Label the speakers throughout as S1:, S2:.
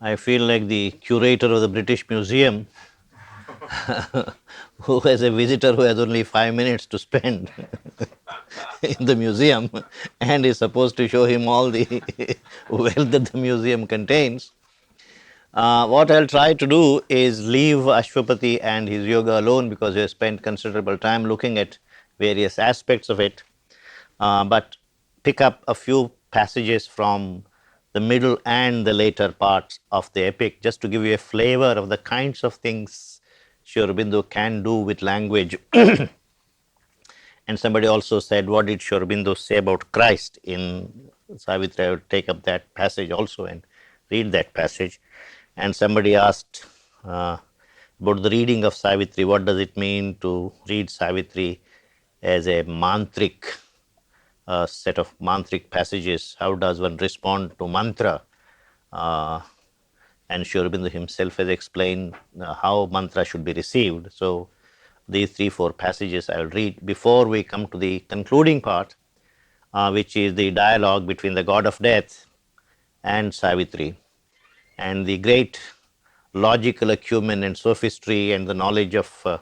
S1: I feel like the curator of the British Museum who has a visitor who has only 5 minutes to spend in the museum and is supposed to show him all the wealth that the museum contains. What I'll try to do is leave Ashwapati and his yoga alone because we have spent considerable time looking at various aspects of it, but pick up a few passages from the middle and the later parts of the epic just to give you a flavor of the kinds of things Sri Aurobindo can do with language. And somebody also said, what did Sri Aurobindo say about Christ in Savitri? I would take up that passage also and read that passage. And somebody asked about the reading of Savitri. What does it mean to read Savitri as a mantric set of mantric passages? How does one respond to mantra? And Sri Aurobindo himself has explained how mantra should be received. So these 3-4 passages I will read before we come to the concluding part, which is the dialogue between the god of death and Savitri, and the great logical acumen and sophistry and the knowledge of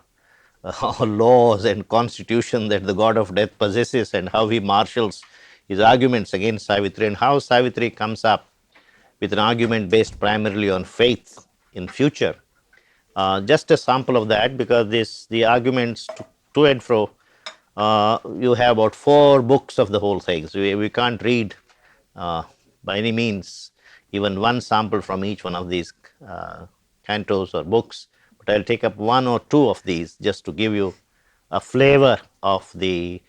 S1: laws and constitution that the god of death possesses, and how he marshals his arguments against Savitri, and how Savitri comes up with an argument based primarily on faith in future. Just a sample of that, because the arguments to and fro, you have about 4 books of the whole thing. So we can't read by any means even one sample from each one of these cantos or books, but I'll take up 1 or 2 of these just to give you a flavor of the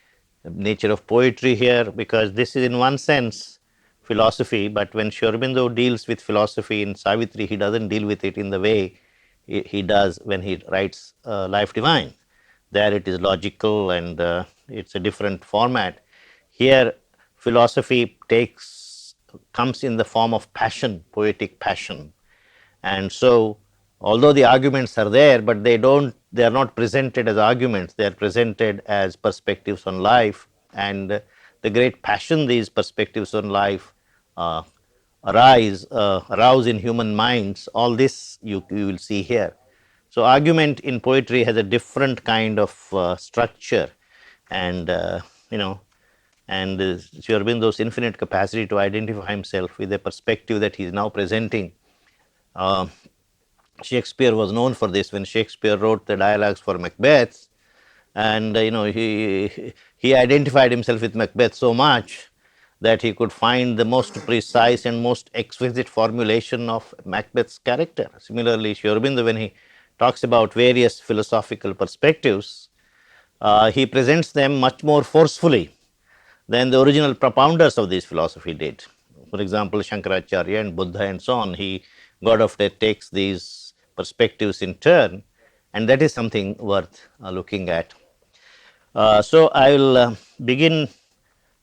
S1: nature of poetry here, because this is in one sense philosophy, but when Sri Aurobindo deals with philosophy in Savitri, he doesn't deal with it in the way he does when he writes Life Divine. There it is logical and it's a different format. Here, philosophy comes in the form of passion, poetic passion. And so, although the arguments are there, but they are not presented as arguments, they are presented as perspectives on life, and the great passion these perspectives on life uh, arouse in human minds, all this you will see here. So, argument in poetry has a different kind of structure, and you know, and Sri Aurobindo's infinite capacity to identify himself with a perspective that he is now presenting. Uh, Shakespeare was known for this when Shakespeare wrote the dialogues for Macbeth, and he identified himself with Macbeth so much that he could find the most precise and most exquisite formulation of Macbeth's character. Similarly, Sri Aurobindo, when he talks about various philosophical perspectives, he presents them much more forcefully than the original propounders of this philosophy did. For example, Shankaracharya and Buddha and so on, God of Death takes these perspectives in turn, and that is something worth looking at. So I will begin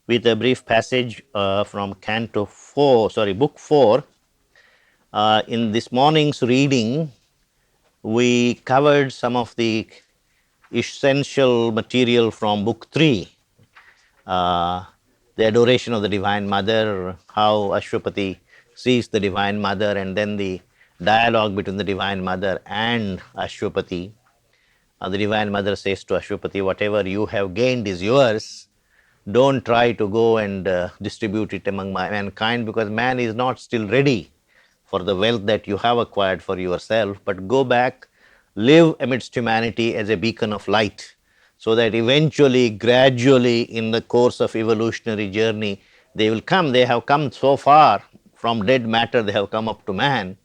S1: with a brief passage from Canto 4, sorry, Book 4. In this morning's reading, we covered some of the essential material from Book 3. The adoration of the Divine Mother, how Ashwapati sees the Divine Mother, and then the dialogue between the Divine Mother and Ashwapati. The Divine Mother says to Ashwapati, whatever you have gained is yours. Don't try to go and distribute it among mankind, because man is not still ready for the wealth that you have acquired for yourself, but go back, live amidst humanity as a beacon of light, so that eventually, gradually, in the course of evolutionary journey, they will come. They have come so far from dead matter, they have come up to man.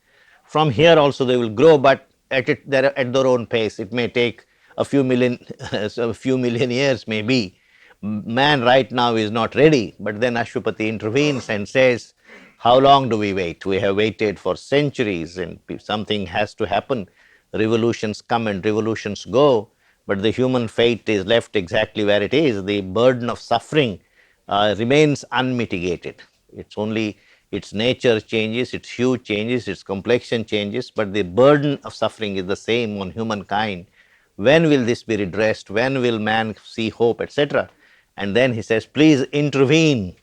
S1: From here also they will grow, but at their own pace. It may take a few million, a few million years, maybe. Man right now is not ready, but then Ashwapati intervenes and says, how long do we wait? We have waited for centuries, and something has to happen. Revolutions come and revolutions go, but the human fate is left exactly where it is. The burden of suffering remains unmitigated. It's only its nature changes, its hue changes, its complexion changes, but the burden of suffering is the same on humankind. When will this be redressed? When will man see hope, etc.? And then he says, please intervene,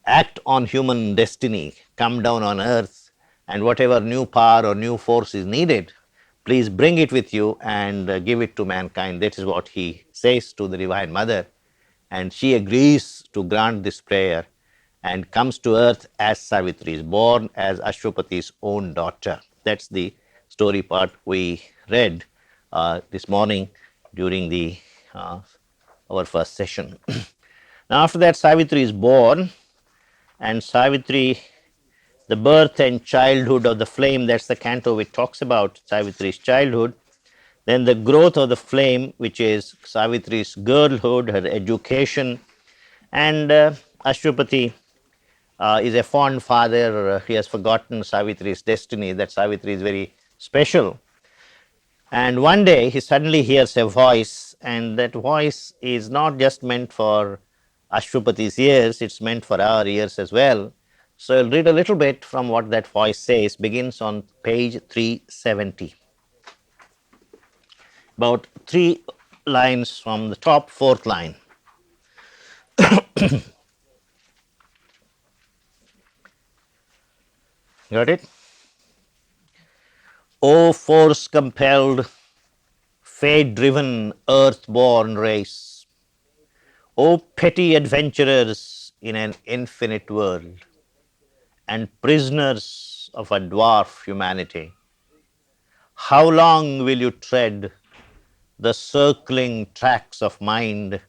S1: act on human destiny, come down on earth and whatever new power or new force is needed, please bring it with you and give it to mankind. That is what he says to the Divine Mother, and she agrees to grant this prayer and comes to earth as Savitri, is born as Ashwapati's own daughter. That's the story part we read this morning during the our first session. Now, after that, Savitri is born, and Savitri, the birth and childhood of the flame, that's the canto which talks about Savitri's childhood. Then the growth of the flame, which is Savitri's girlhood, her education, and Ashwapati is a fond father. He has forgotten Savitri's destiny, that Savitri is very special. And one day he suddenly hears a voice, and that voice is not just meant for Ashwapati's ears, it's meant for our ears as well. So I'll read a little bit from what that voice says, begins on page 370. About 3 lines from the top, fourth line. Got it? O force compelled, fate driven, earth born race, O petty adventurers in an infinite world, and prisoners of a dwarf humanity, how long will you tread the circling tracks of mind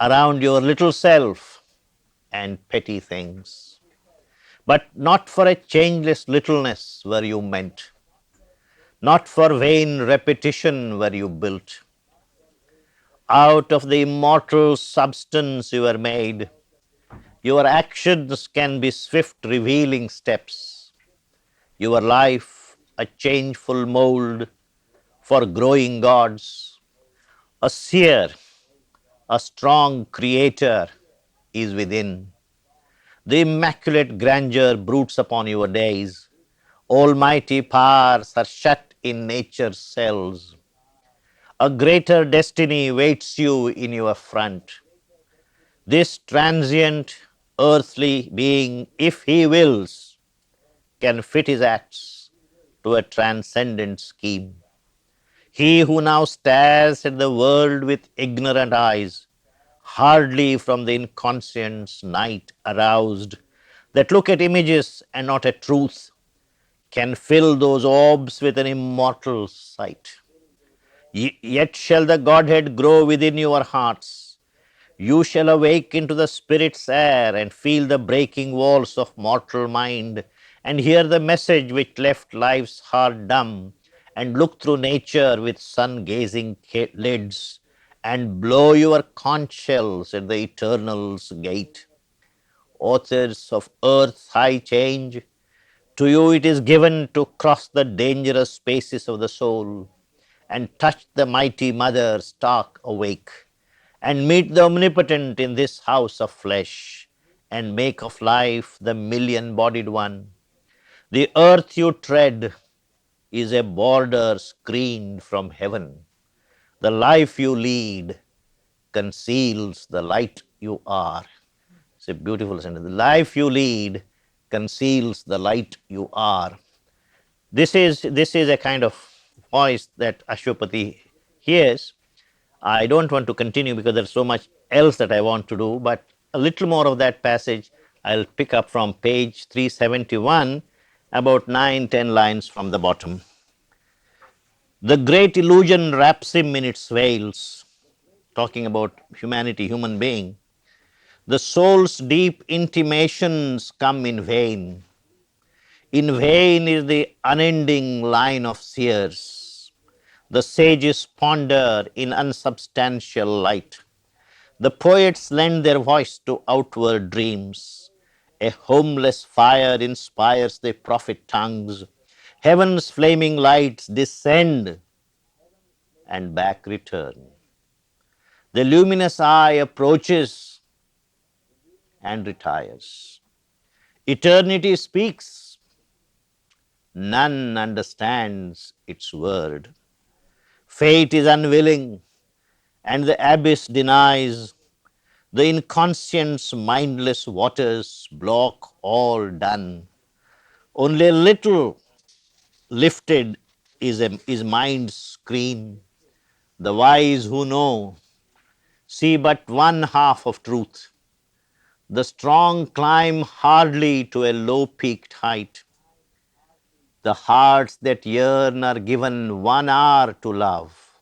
S1: around your little self and petty things? But not for a changeless littleness were you meant, not for vain repetition were you built. Out of the immortal substance you were made, your actions can be swift revealing steps, your life a changeful mold for growing gods. A seer, a strong creator is within. The immaculate grandeur broods upon your days. Almighty powers are shut in nature's cells. A greater destiny waits you in your front. This transient earthly being, if he wills, can fit his acts to a transcendent scheme. He who now stares at the world with ignorant eyes, hardly from the inconscience night aroused, that look at images and not at truth, can fill those orbs with an immortal sight. Yet shall the Godhead grow within your hearts. You shall awake into the Spirit's air and feel the breaking walls of mortal mind, and hear the message which left life's heart dumb, and look through nature with sun-gazing lids, and blow your conch shells at the eternal's gate. Authors of earth's high change, to you it is given to cross the dangerous spaces of the soul, and touch the mighty mother stark awake, and meet the omnipotent in this house of flesh, and make of life the million-bodied one. The earth you tread is a border screened from heaven. The life you lead conceals the light you are. It's a beautiful sentence. The life you lead conceals the light you are. This is a kind of voice that Ashwapati hears. I don't want to continue because there's so much else that I want to do, but a little more of that passage I'll pick up from page 371, about 9-10 lines from the bottom. The great illusion wraps him in its veils, talking about humanity, human being. The soul's deep intimations come in vain. In vain is the unending line of seers. The sages ponder in unsubstantial light. The poets lend their voice to outward dreams. A homeless fire inspires the prophet tongues. Heaven's flaming lights descend and back return. The luminous eye approaches and retires. Eternity speaks. None understands its word. Fate is unwilling, and the abyss denies. The inconscient's mindless waters block all done. Only a little lifted is mind's screen. The wise who know see but one half of truth. The strong climb hardly to a low peaked height. The hearts that yearn are given 1 hour to love.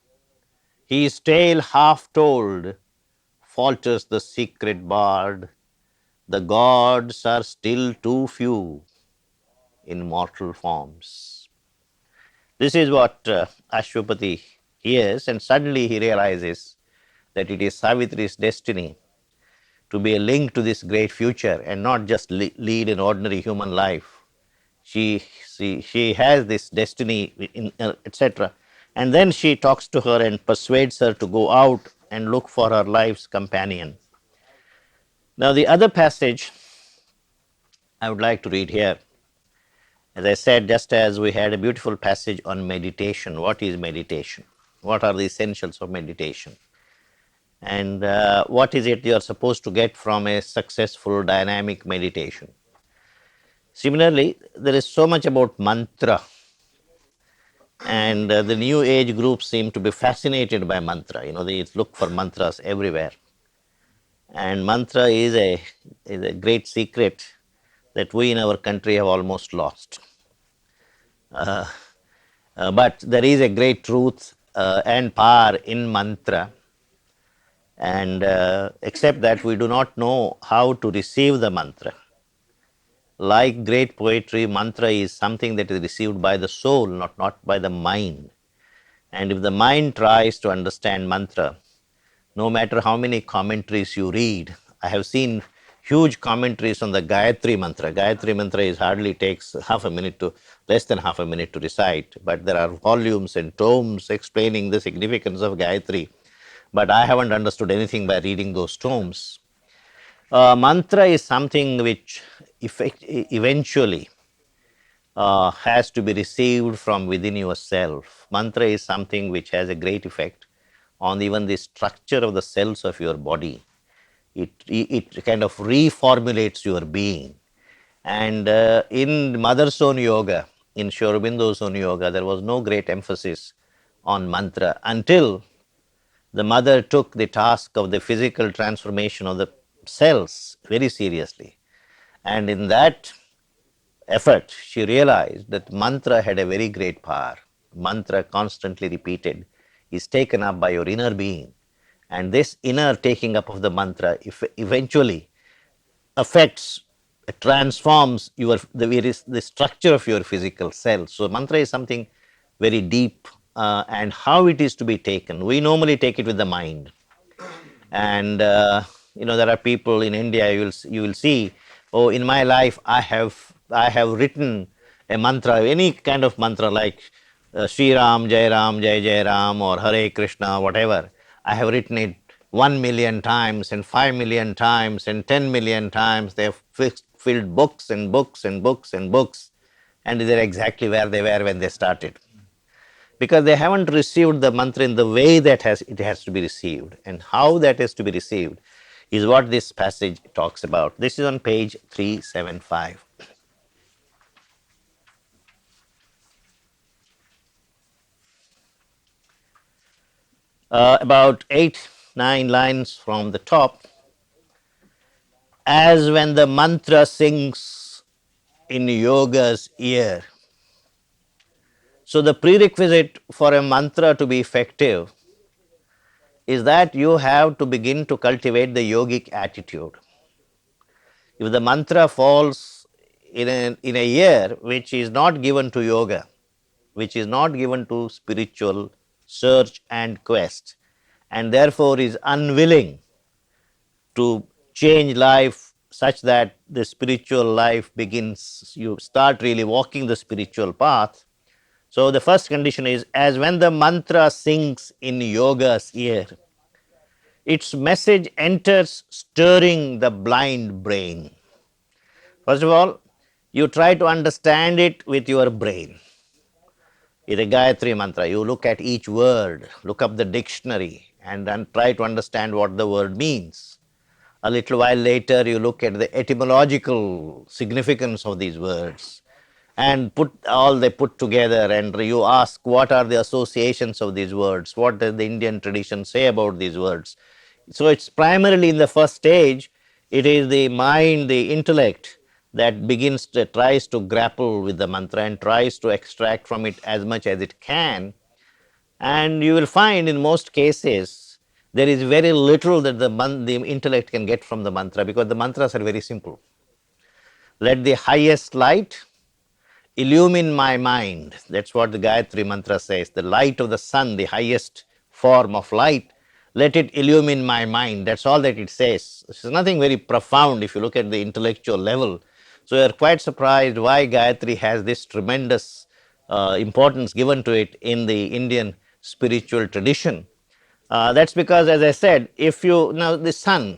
S1: His tale half told, falters the secret bard. The gods are still too few in mortal forms. This is what Ashwapati hears, and suddenly he realizes that it is Savitri's destiny to be a link to this great future and not just lead an ordinary human life. She has this destiny, etc. And then she talks to her and persuades her to go out and look for her life's companion. Now, the other passage I would like to read here, as I said, just as we had a beautiful passage on meditation. What is meditation? What are the essentials of meditation? And what is it you are supposed to get from a successful dynamic meditation? Similarly, there is so much about mantra, and the new age groups seem to be fascinated by mantra. They look for mantras everywhere, and mantra is a great secret that we in our country have almost lost. But there is a great truth and power in mantra, and except that we do not know how to receive the mantra. Like great poetry, mantra is something that is received by the soul, not by the mind. And if the mind tries to understand mantra, no matter how many commentaries you read, I have seen huge commentaries on the Gayatri mantra. Gayatri mantra is hardly takes less than half a minute to recite, but there are volumes and tomes explaining the significance of Gayatri. But I haven't understood anything by reading those tomes. Mantra is something which eventually has to be received from within yourself. Mantra is something which has a great effect on even the structure of the cells of your body. It kind of reformulates your being. And in Mother's Own Yoga, in Sri Aurobindo's Own Yoga, there was no great emphasis on mantra until the mother took the task of the physical transformation of the cells very seriously. And in that effort, she realized that mantra had a very great power. Mantra, constantly repeated, is taken up by your inner being. And this inner taking up of the mantra eventually affects, transforms the structure of your physical cells. So, mantra is something very deep, and how it is to be taken. We normally take it with the mind. And there are people in India, you will see, oh, in my life I have written a mantra, any kind of mantra like Sri Ram, Jai Jai Ram, or Hare Krishna, whatever. I have written it 1 million times and 5 million times and 10 million times. They have filled books and books and books and books, and they're exactly where they were when they started, because they haven't received the mantra in the way that it has to be received. And how that is to be received is what this passage talks about. This is on page 375. About 8, 9 lines from the top. As when the mantra sings in yoga's ear. So the prerequisite for a mantra to be effective is that you have to begin to cultivate the yogic attitude. If the mantra falls in a year which is not given to yoga, which is not given to spiritual search and quest, and therefore is unwilling to change life such that the spiritual life begins, you start really walking the spiritual path. So, the first condition is, as when the mantra sings in yoga's ear, its message enters stirring the blind brain. First of all, you try to understand it with your brain. It's a Gayatri mantra. You look at each word, look up the dictionary, and then try to understand what the word means. A little while later, you look at the etymological significance of these words. and they put together, and you ask what are the associations of these words, what does the Indian tradition say about these words. So it's primarily in the first stage, it is the mind, the intellect that begins to tries to grapple with the mantra and tries to extract from it as much as it can. And you will find in most cases there is very little that the intellect can get from the mantra, because the mantras are very simple. Let the highest light illumine my mind. That's what the Gayatri mantra says. The light of the sun, the highest form of light, let it illumine my mind. That's all that it says. It's nothing very profound if you look at the intellectual level. So you are quite surprised why Gayatri has this tremendous importance given to it in the Indian spiritual tradition. That's because, as I said, if you now the sun,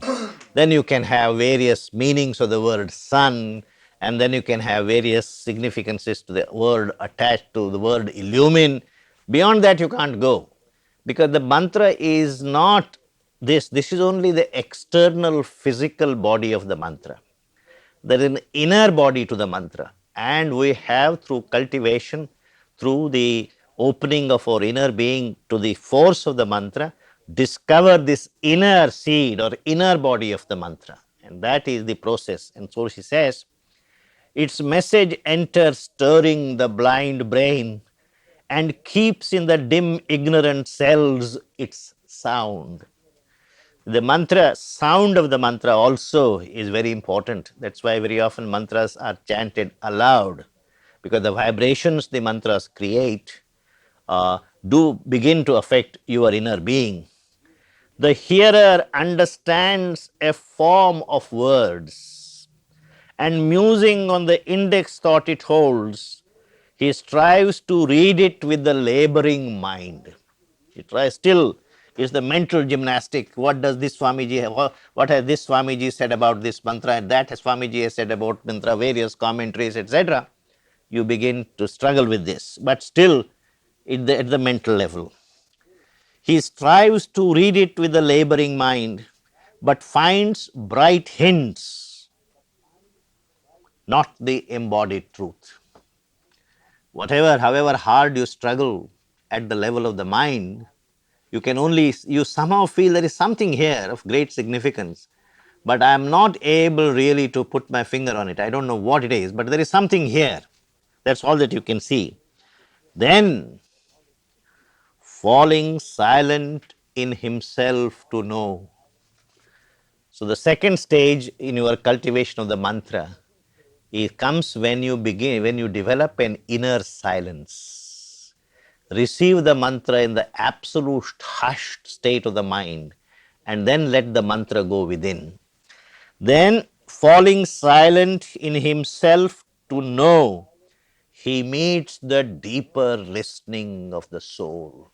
S1: then you can have various meanings of the word sun, and then you can have various significances to the word attached to the word illumine. Beyond that, you can't go, because the mantra is not this. This is only the external physical body of the mantra. There is an inner body to the mantra, and we have, through cultivation, through the opening of our inner being to the force of the mantra, discover this inner seed or inner body of the mantra, and that is the process. And so she says, its message enters, stirring the blind brain, and keeps in the dim ignorant cells its sound. The mantra, sound of the mantra also is very important. That's why very often mantras are chanted aloud, because the vibrations the mantras create do begin to affect your inner being. The hearer understands a form of words, and musing on the index thought it holds, he strives to read it with the laboring mind. He tries still, is the mental gymnastic. What does this Swamiji have, what has this Swamiji said about this mantra, and that Swamiji has said about mantra, various commentaries, etc. You begin to struggle with this, but still at the mental level. He strives to read it with a laboring mind, but finds bright hints, not the embodied truth. Whatever, however hard you struggle at the level of the mind, you can only, you somehow feel there is something here of great significance, but I am not able really to put my finger on it. I don't know what it is, but there is something here. That's all that you can see. Then, falling silent in himself to know. So, the second stage in your cultivation of the mantra, it comes when you begin, when you develop an inner silence. Receive the mantra in the absolute hushed state of the mind, and then let the mantra go within. Then, falling silent in himself to know, he meets the deeper listening of the soul.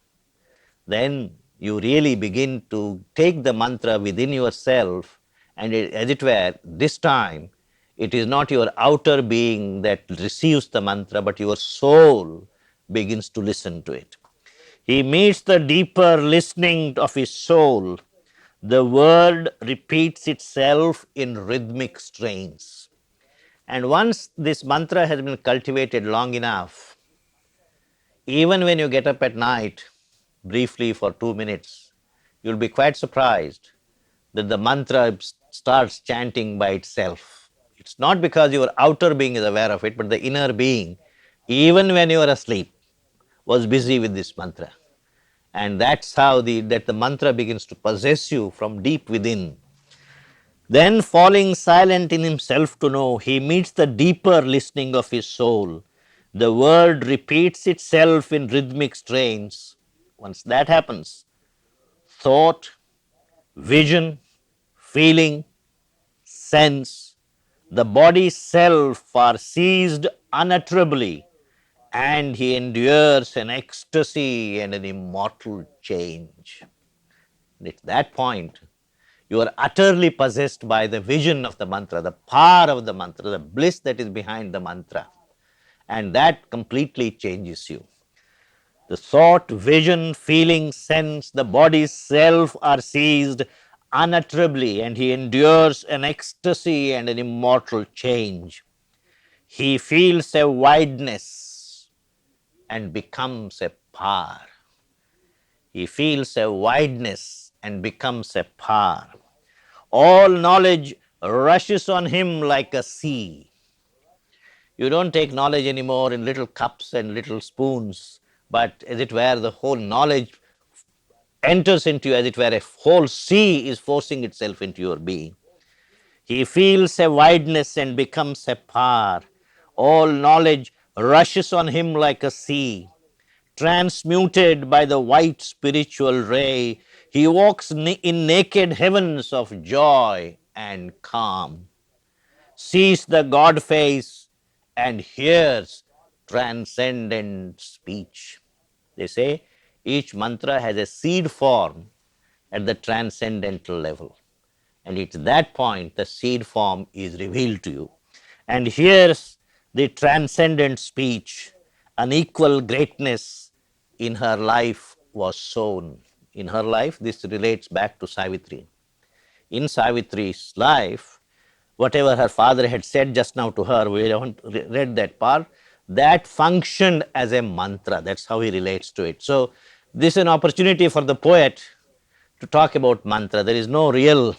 S1: Then you really begin to take the mantra within yourself, and as it were, this time it is not your outer being that receives the mantra, but your soul begins to listen to it. He meets the deeper listening of his soul. The word repeats itself in rhythmic strains. And once this mantra has been cultivated long enough, even when you get up at night briefly for 2 minutes, you'll be quite surprised that the mantra starts chanting by itself. It's not because your outer being is aware of it, but the inner being, even when you are asleep, was busy with this mantra. And that's how that the mantra begins to possess you from deep within. Then, falling silent in himself to know, he meets the deeper listening of his soul. The word repeats itself in rhythmic strains. Once that happens, thought, vision, feeling, sense, the body's self are seized unutterably, and he endures an ecstasy and an immortal change. And at that point, you are utterly possessed by the vision of the mantra, the power of the mantra, the bliss that is behind the mantra, and that completely changes you. The thought, vision, feeling, sense, the body's self are seized unutterably, and he endures an ecstasy and an immortal change. He feels a wideness and becomes a power. He feels a wideness and becomes a power. All knowledge rushes on him like a sea. You don't take knowledge anymore in little cups and little spoons, but as it were, the whole knowledge enters into you, as it were, a whole sea is forcing itself into your being. He feels a wideness and becomes a power. All knowledge rushes on him like a sea. Transmuted by the white spiritual ray, he walks in naked heavens of joy and calm, sees the God face and hears transcendent speech. They say each mantra has a seed form at the transcendental level. And it's that point the seed form is revealed to you. And here's the transcendent speech: unequal greatness in her life was sown. In her life, this relates back to Savitri. In Savitri's life, whatever her father had said just now to her, we haven't read that part, that functioned as a mantra. That's how he relates to it. So, this is an opportunity for the poet to talk about mantra. There is no real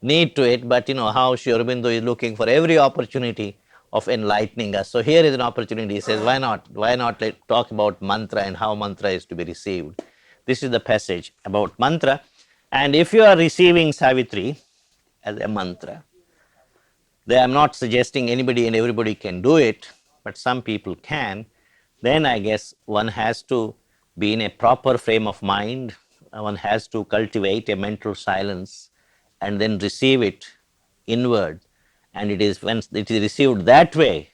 S1: need to it, but how Sri Aurobindo is looking for every opportunity of enlightening us. So here is an opportunity. He says, why not? Why not talk about mantra and how mantra is to be received? This is the passage about mantra. And if you are receiving Savitri as a mantra, I am not suggesting anybody and everybody can do it, but some people can. Then I guess one has to be in a proper frame of mind. One has to cultivate a mental silence and then receive it inward. And it is when it is received that way,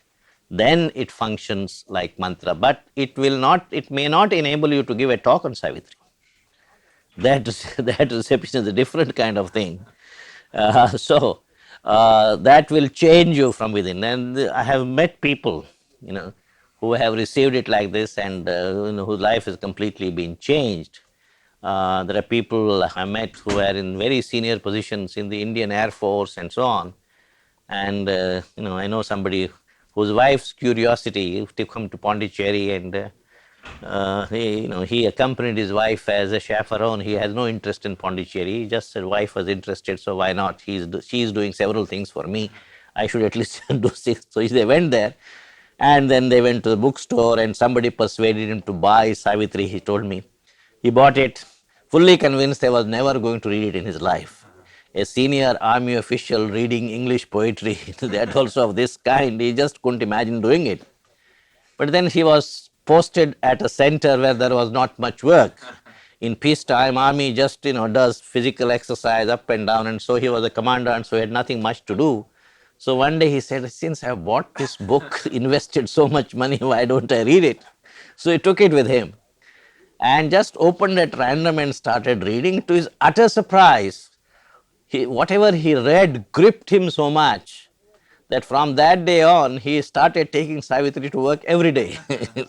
S1: then it functions like mantra. But it will not, it may not enable you to give a talk on Savitri. That, that reception is a different kind of thing. So that will change you from within. And I have met people, who have received it like this and whose life has completely been changed. There are people I met who are in very senior positions in the Indian Air Force and so on. And I know somebody whose wife's curiosity to come to Pondicherry, and he accompanied his wife as a chaperone. He has no interest in Pondicherry. Just his wife was interested, so why not? She's doing several things for me. I should at least do six. So they went there, and then they went to the bookstore, and somebody persuaded him to buy Savitri. He told me he bought it, fully convinced he was never going to read it in his life. A senior army official reading English poetry, that also of this kind, he just couldn't imagine doing it. But then he was posted at a center where there was not much work. In peacetime, army just does physical exercise up and down, and so he was a commander, and so he had nothing much to do. So one day he said, since I have bought this book, invested so much money, why don't I read it? So he took it with him and just opened at random and started reading. To his utter surprise, whatever he read gripped him so much that from that day on he started taking Savitri to work every day.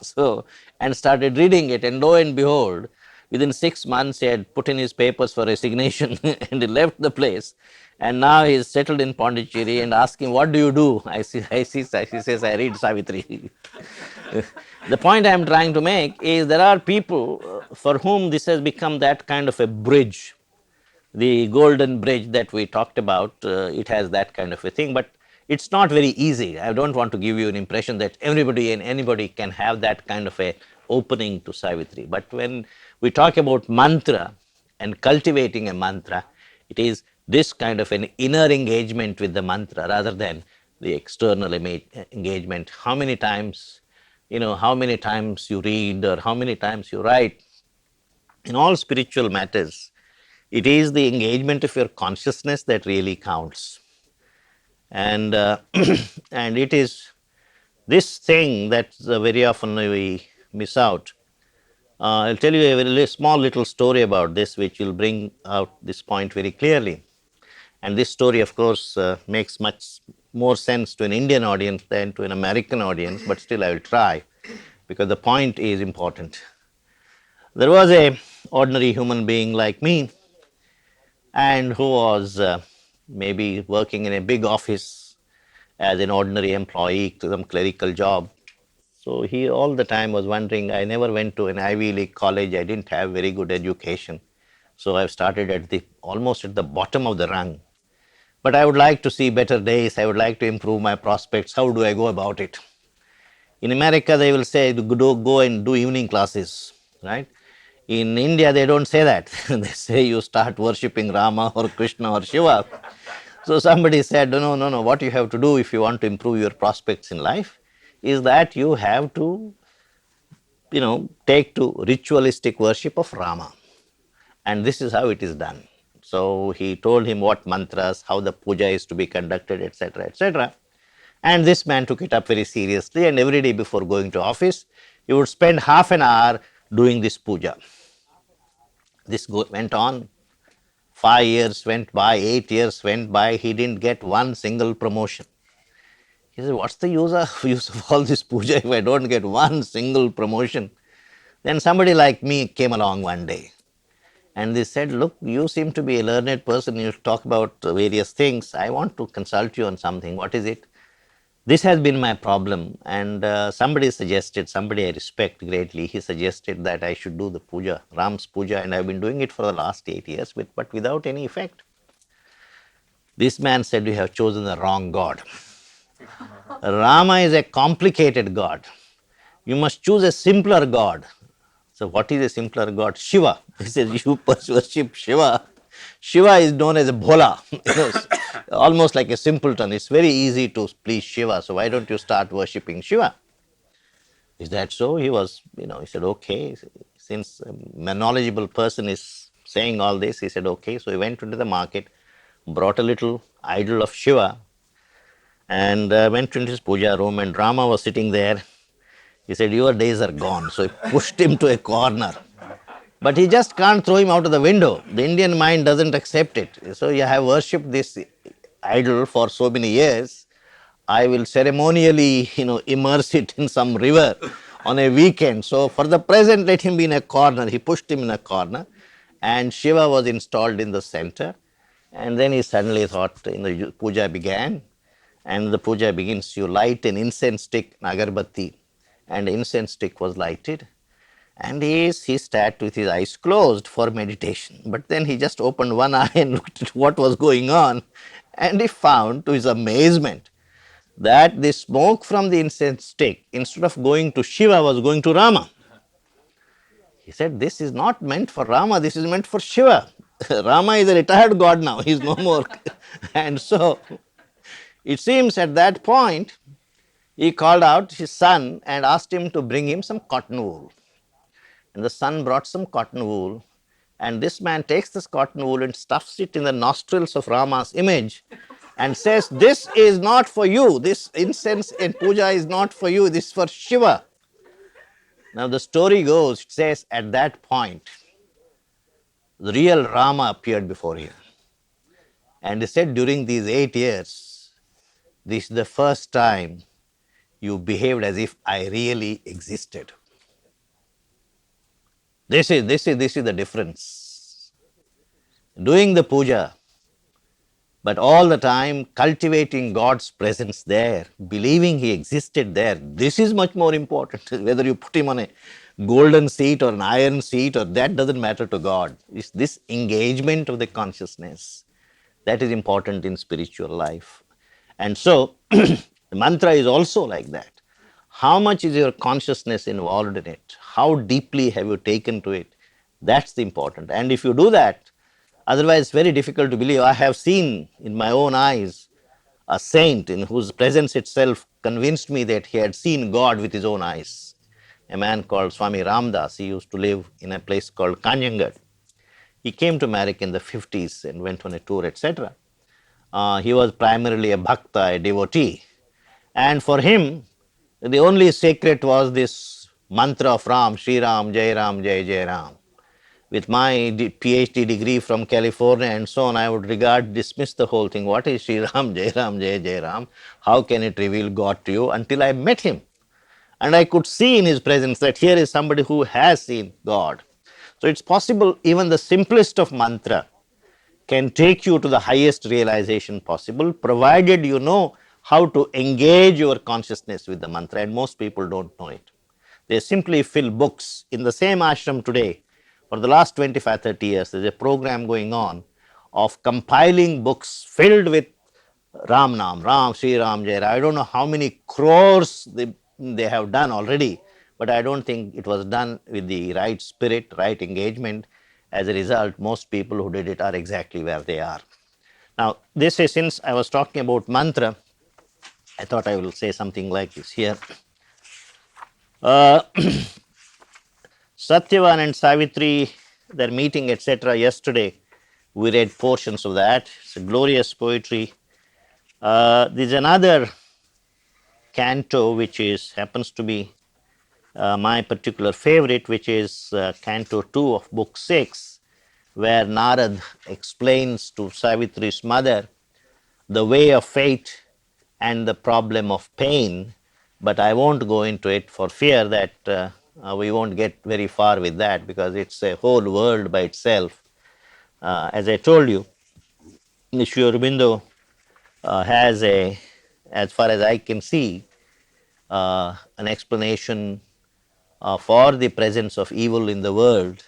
S1: So, and started reading it, and lo and behold, within 6 months he had put in his papers for resignation and he left the place, and now he is settled in Pondicherry. And asking, what do you do? I see, he says, I read Savitri. The point I am trying to make is there are people for whom this has become that kind of a bridge. The golden bridge that we talked about, it has that kind of a thing, but it's not very easy. I don't want to give you an impression that everybody and anybody can have that kind of a opening to Savitri. But when we talk about mantra and cultivating a mantra, it is this kind of an inner engagement with the mantra rather than the external engagement. How many times, how many times you read or how many times you write, in all spiritual matters, it is the engagement of your consciousness that really counts. And and it is this thing that very often we miss out. I'll tell you a very small little story about this, which will bring out this point very clearly. And this story, of course, makes much more sense to an Indian audience than to an American audience, but still I will try because the point is important. There was a ordinary human being like me, and who was maybe working in a big office, as an ordinary employee to some clerical job. So he all the time was wondering, I never went to an Ivy League college, I didn't have very good education. So I've started at the almost at the bottom of the rung. But I would like to see better days, I would like to improve my prospects. How do I go about it? In America, they will say, go and do evening classes, right? In India, they don't say that. They say you start worshipping Rama or Krishna or Shiva. So somebody said, no, no, no, what you have to do if you want to improve your prospects in life is that you have to, take to ritualistic worship of Rama. And this is how it is done. So he told him what mantras, how the puja is to be conducted, etc., etc. And this man took it up very seriously, and every day before going to office, he would spend half an hour doing this puja. This went on. 5 years went by, 8 years went by, he didn't get one single promotion. He said, what's the use of all this puja if I don't get one single promotion? Then somebody like me came along one day and they said, look, you seem to be a learned person, you talk about various things. I want to consult you on something. What is it? This has been my problem, and somebody I respect greatly, he suggested that I should do the puja, Ram's puja, and I've been doing it for the last 8 years, but without any effect. This man said, you have chosen the wrong God. Rama is a complicated God. You must choose a simpler God. So what is a simpler God? Shiva. He says, you worship Shiva. Shiva is known as a bhola, almost like a simpleton. It's very easy to please Shiva. So why don't you start worshipping Shiva? Is that so? He said, okay. Since a knowledgeable person is saying all this, he said, okay. So he went into the market, brought a little idol of Shiva, and went into his puja room, and Rama was sitting there. He said, your days are gone. So he pushed him to a corner. But he just can't throw him out of the window. The Indian mind doesn't accept it. So you have worshipped this idol for so many years. I will ceremonially, immerse it in some river on a weekend. So for the present, let him be in a corner. He pushed him in a corner, and Shiva was installed in the center. And then he suddenly thought, puja began. And the puja begins, you light an incense stick, an agarbatti, and the incense stick was lighted. And he sat with his eyes closed for meditation. But then he just opened one eye and looked at what was going on. And he found, to his amazement, that the smoke from the incense stick, instead of going to Shiva, was going to Rama. He said, this is not meant for Rama, this is meant for Shiva. Rama is a retired god now, he is no more. And so it seems at that point, he called out his son and asked him to bring him some cotton wool. And the son brought some cotton wool, and this man takes this cotton wool and stuffs it in the nostrils of Rama's image and says, this is not for you, this incense and puja is not for you, this is for Shiva. Now the story goes, it says, at that point, the real Rama appeared before him. And he said, during these 8 years, this is the first time you behaved as if I really existed. This is the difference. Doing the puja, but all the time cultivating God's presence there, believing He existed there. This is much more important. Whether you put Him on a golden seat or an iron seat, or that doesn't matter to God. It's this engagement of the consciousness that is important in spiritual life. And so the mantra is also like that. How much is your consciousness involved in it? How deeply have you taken to it? That's the important. And if you do that, otherwise it's very difficult to believe. I have seen in my own eyes a saint in whose presence itself convinced me that he had seen God with his own eyes. A man called Swami Ramdas, he used to live in a place called Kanyangar. He came to America in the 50s and went on a tour, etc. He was primarily a bhakta, a devotee. And for him, the only secret was this mantra of Ram, Shri Ram, Jai Ram, Jai Jai Ram. With my PhD degree from California and so on, I would dismiss the whole thing. What is Shri Ram, Jai Ram, Jai Jai Ram? How can it reveal God to you? Until I met him. And I could see in his presence that here is somebody who has seen God. So it's possible even the simplest of mantra can take you to the highest realization possible, provided you know how to engage your consciousness with the mantra, and most people don't know it. They simply fill books. In the same ashram today, for the last 25, 30 years, there's a program going on of compiling books filled with Ram Nam, Ram, Sri Ram, Jai Ram. I don't know how many crores they have done already, but I don't think it was done with the right spirit, right engagement. As a result, most people who did it are exactly where they are. Now, this is, since I was talking about mantra, I thought I will say something like this here. Uh, Satyavan and Savitri, their meeting, etc., yesterday, we read portions of that. It's a glorious poetry. There's another canto which is happens to be my particular favorite, which is Canto 2 of Book 6, where Narad explains to Savitri's mother the way of fate and the problem of pain. But I won't go into it for fear that we won't get very far with that, because it's a whole world by itself. As I told you, Sri Aurobindo has a, as far as I can see, an explanation for the presence of evil in the world,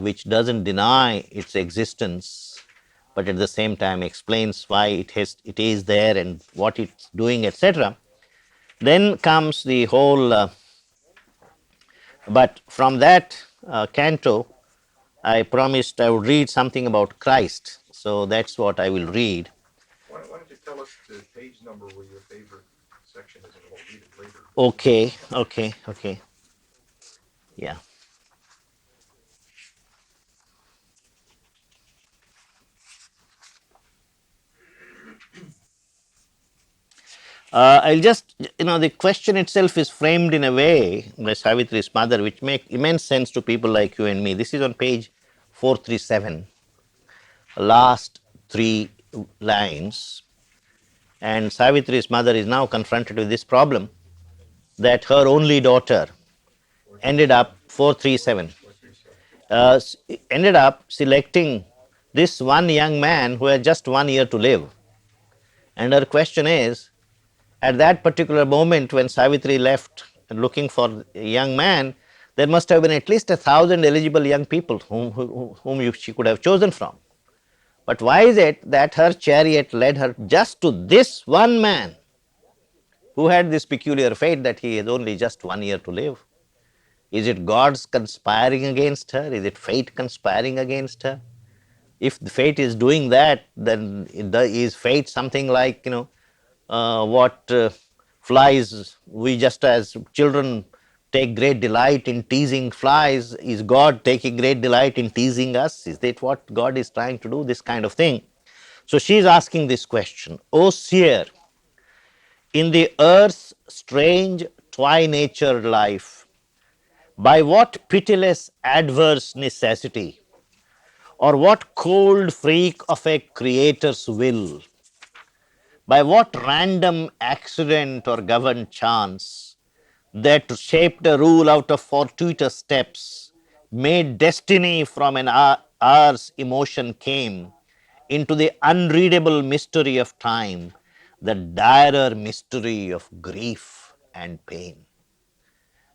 S1: which doesn't deny its existence, but at the same time explains why it is there and what it's doing, etc. Then comes the whole, but from that canto, I promised I would read something about Christ. So that's what I will read.
S2: Why don't you tell us the page number where your favorite section is, and we'll read it later.
S1: Okay. Yeah. I'll just, the question itself is framed in a way by Savitri's mother, which make immense sense to people like you and me. This is on page 437, last three lines. And Savitri's mother is now confronted with this problem that her only daughter ended up 437,
S2: 437.
S1: uh, ended up selecting this one young man who had just 1 year to live. And her question is, at that particular moment when Savitri left looking for a young man, there must have been at least 1,000 eligible young people whom she could have chosen from. But why is it that her chariot led her just to this one man who had this peculiar fate that he has only just 1 year to live? Is it God's conspiring against her? Is it fate conspiring against her? If the fate is doing that, then is fate something like, what flies, we just as children take great delight in teasing flies, is God taking great delight in teasing us? Is that what God is trying to do? This kind of thing. So she is asking this question: O seer, in the earth's strange twi-natured life, by what pitiless adverse necessity, or what cold freak of a creator's will, by what random accident or governed chance, that shaped a rule out of fortuitous steps, made destiny from an hour's emotion came into the unreadable mystery of time, the direr mystery of grief and pain.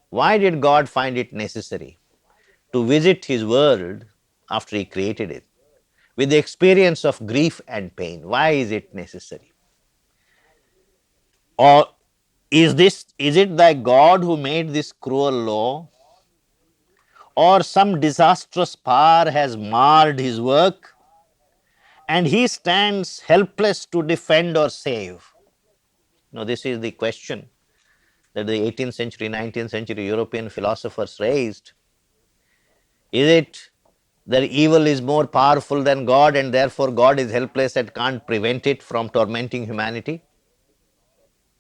S1: Why did God find it necessary to visit his world after he created it with the experience of grief and pain? Why is it necessary? Or is it that God who made this cruel law, or some disastrous power has marred his work and he stands helpless to defend or save? This is the question that the 18th century, 19th century European philosophers raised. Is it that evil is more powerful than God and therefore God is helpless and can't prevent it from tormenting humanity?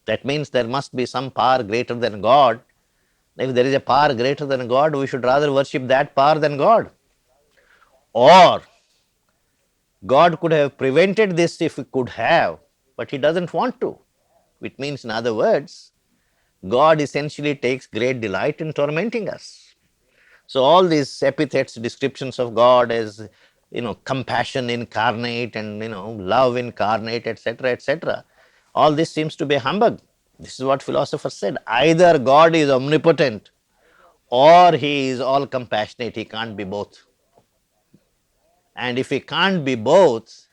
S1: That means there must be some power greater than God. If there is a power greater than God, we should rather worship that power than God. Or God could have prevented this if he could have, but he doesn't want to. Which means, in other words, God essentially takes great delight in tormenting us. So all these epithets, descriptions of God as, compassion incarnate and, love incarnate, etc., etc., All this seems to be humbug. This is what philosophers said. Either God is omnipotent or he is all compassionate. He can't be both. And if he can't be both,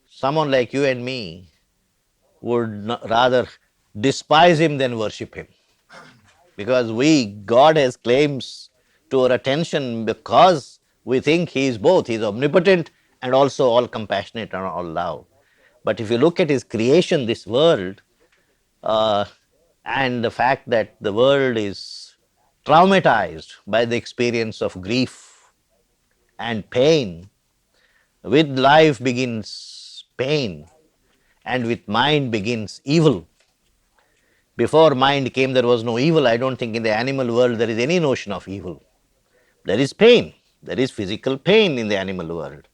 S1: someone like you and me would rather despise him than worship him. Because God has claims to our attention because we think he is both. He is omnipotent and also all compassionate and all love. But if you look at his creation, this world, uh, and the fact that the world is traumatized by the experience of grief and pain, with life begins pain, and with mind begins evil. Before mind came, there was no evil. I don't think in the animal world there is any notion of evil. There is pain, there is physical pain in the animal world.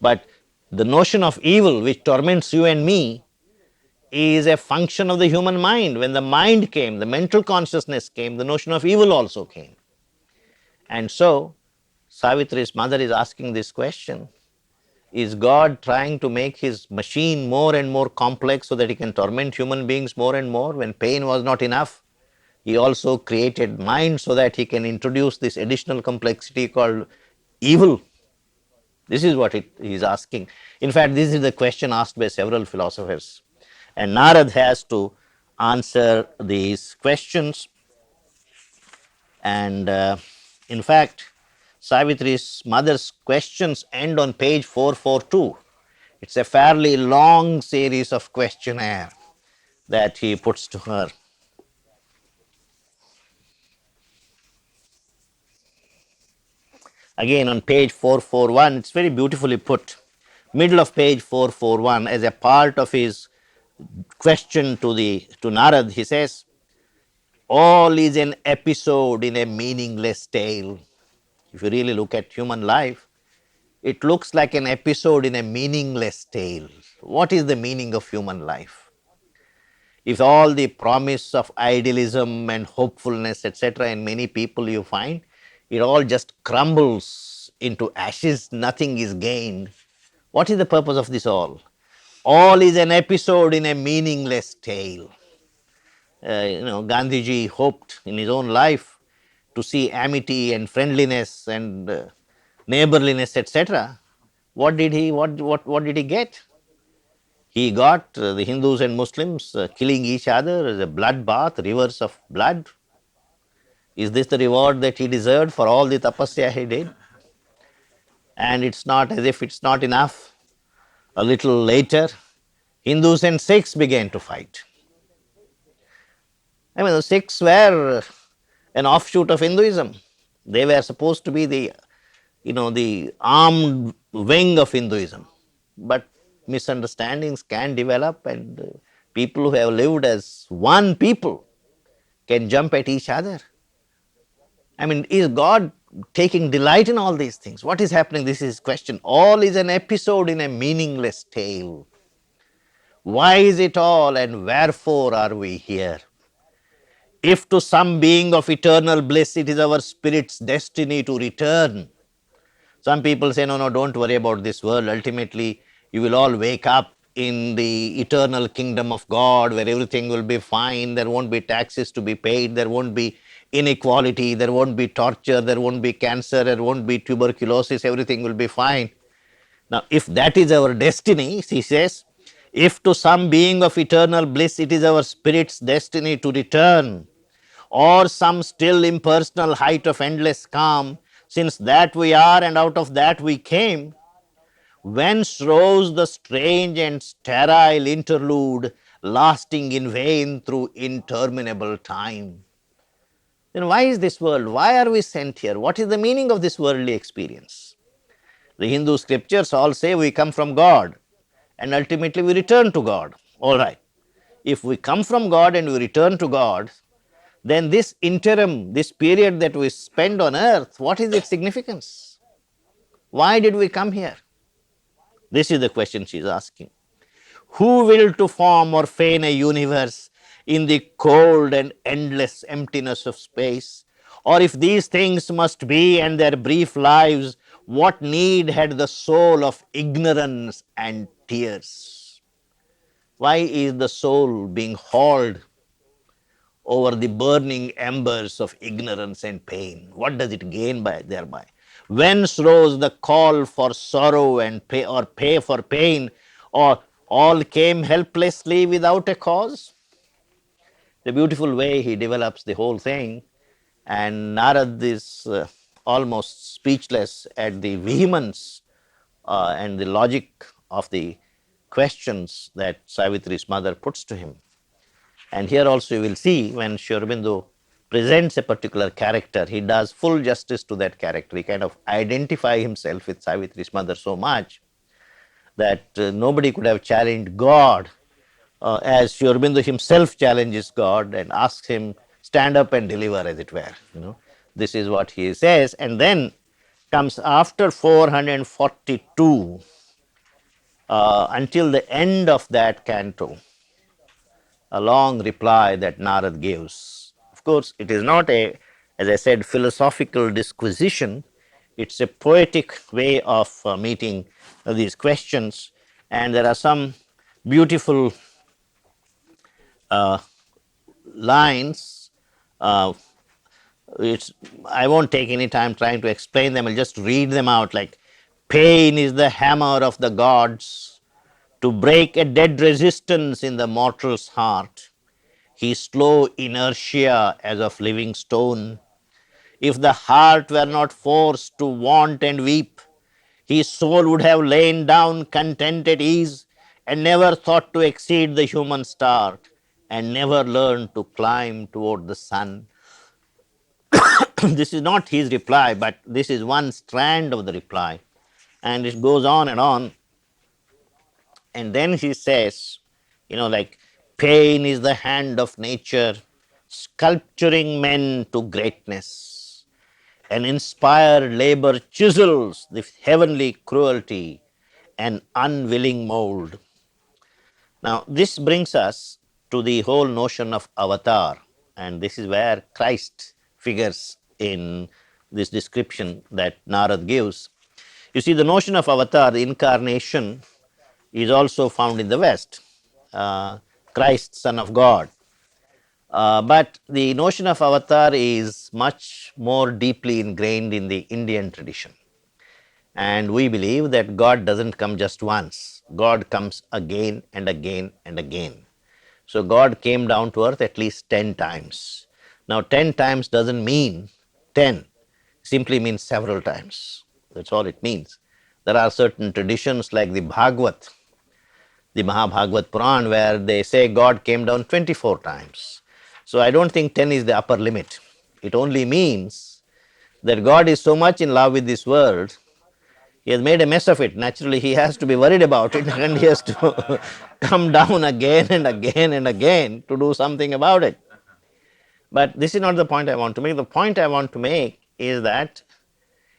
S1: But the notion of evil, which torments you and me, is a function of the human mind. When the mind came, the mental consciousness came, the notion of evil also came. And so, Savitri's mother is asking this question: is God trying to make his machine more and more complex so that he can torment human beings more and more? When pain was not enough, he also created mind so that he can introduce this additional complexity called evil. This is what he is asking. In fact, this is the question asked by several philosophers. And Narad has to answer these questions. And in fact, Savitri's mother's questions end on page 442. It's a fairly long series of questionnaire that he puts to her. Again, on page 441, it's very beautifully put. Middle of page 441, as a part of his question to Narad, he says, all is an episode in a meaningless tale. If you really look at human life, it looks like an episode in a meaningless tale. What is the meaning of human life? If all the promise of idealism and hopefulness, etc., in many people you find, it all just crumbles into ashes, nothing is gained. What is the purpose of this all? All is an episode in a meaningless tale. Gandhiji hoped in his own life to see amity and friendliness and neighborliness, etc. What did he get? He got the Hindus and Muslims killing each other as a bloodbath, rivers of blood. Is this the reward that he deserved for all the tapasya he did? And it's not as if it's not enough. A little later, Hindus and Sikhs began to fight. I mean, the Sikhs were an offshoot of Hinduism. They were supposed to be the armed wing of Hinduism. But misunderstandings can develop, and people who have lived as one people can jump at each other. I mean, is God taking delight in all these things? What is happening? This is his question. All is an episode in a meaningless tale. Why is it all, and wherefore are we here? If to some being of eternal bliss it is our spirit's destiny to return. Some people say, no, no, don't worry about this world. Ultimately, you will all wake up in the eternal kingdom of God where everything will be fine. There won't be taxes to be paid. There won't be inequality. There won't be torture. There won't be cancer. There won't be tuberculosis. Everything will be fine. Now, if that is our destiny, he says, if to some being of eternal bliss it is our spirit's destiny to return, or some still impersonal height of endless calm, since that we are and out of that we came, whence rose the strange and sterile interlude lasting in vain through interminable time? Then why is this world? Why are we sent here? What is the meaning of this worldly experience? The Hindu scriptures all say we come from God and ultimately we return to God. All right. If we come from God and we return to God, then this interim, this period that we spend on earth, what is its significance? Why did we come here? This is the question she is asking. Who will to form or feign a universe in the cold and endless emptiness of space? Or if these things must be and their brief lives, what need had the soul of ignorance and tears? Why is the soul being hauled over the burning embers of ignorance and pain? What does it gain by thereby? Whence rose the call for sorrow and pay or pay for pain, or all came helplessly without a cause? The beautiful way he develops the whole thing, and Narad is almost speechless at the vehemence and the logic of the questions that Savitri's mother puts to him. And here also you will see when Sri Aurobindo presents a particular character, he does full justice to that character. He kind of identify himself with Savitri's mother so much that nobody could have challenged God as Sri Aurobindo himself challenges God and asks him, stand up and deliver, as it were. This is what he says. And then comes after 442 until the end of that canto, a long reply that Narad gives. Of course, it is not a, as I said, philosophical disquisition. It's a poetic way of meeting these questions, and there are some beautiful lines. Uh, it's I won't take any time trying to explain them. I'll just read them out. Like, pain is the hammer of the gods to break a dead resistance in the mortal's heart. His slow inertia as of living stone. If the heart were not forced to want and weep, his soul would have lain down content at ease and never thought to exceed the human start and never learned to climb toward the sun. This is not his reply, but this is one strand of the reply. And it goes on and on. And then he says, like, pain is the hand of nature, sculpturing men to greatness. An inspired labor chisels the heavenly cruelty, an unwilling mold. Now, this brings us to the whole notion of avatar, and this is where Christ figures in this description that Narad gives. You see, the notion of avatar, the incarnation, is also found in the West, Christ, Son of God. But the notion of avatar is much more deeply ingrained in the Indian tradition. And we believe that God doesn't come just once, God comes again and again and again. So God came down to earth at least 10 times. Now, 10 times doesn't mean 10, simply means several times. That's all it means. There are certain traditions like the Bhagavad, the Mahabhagavad Puran, where they say God came down 24 times. So I don't think 10 is the upper limit. It only means that God is so much in love with this world, he has made a mess of it. Naturally, he has to be worried about it and he has to come down again and again and again to do something about it. But this is not the point I want to make. The point I want to make is that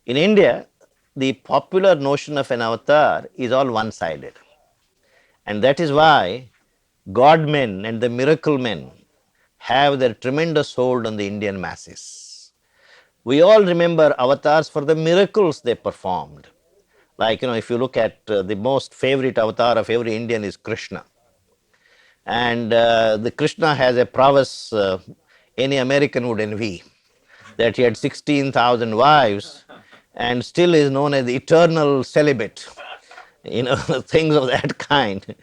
S1: in India, the popular notion of an avatar is all one sided. And that is why God men and the miracle men have their tremendous hold on the Indian masses. We all remember avatars for the miracles they performed. Like, if you look at the most favorite avatar of every Indian is Krishna. And the Krishna has a prowess any American would envy, that he had 16,000 wives and still is known as the eternal celibate, things of that kind.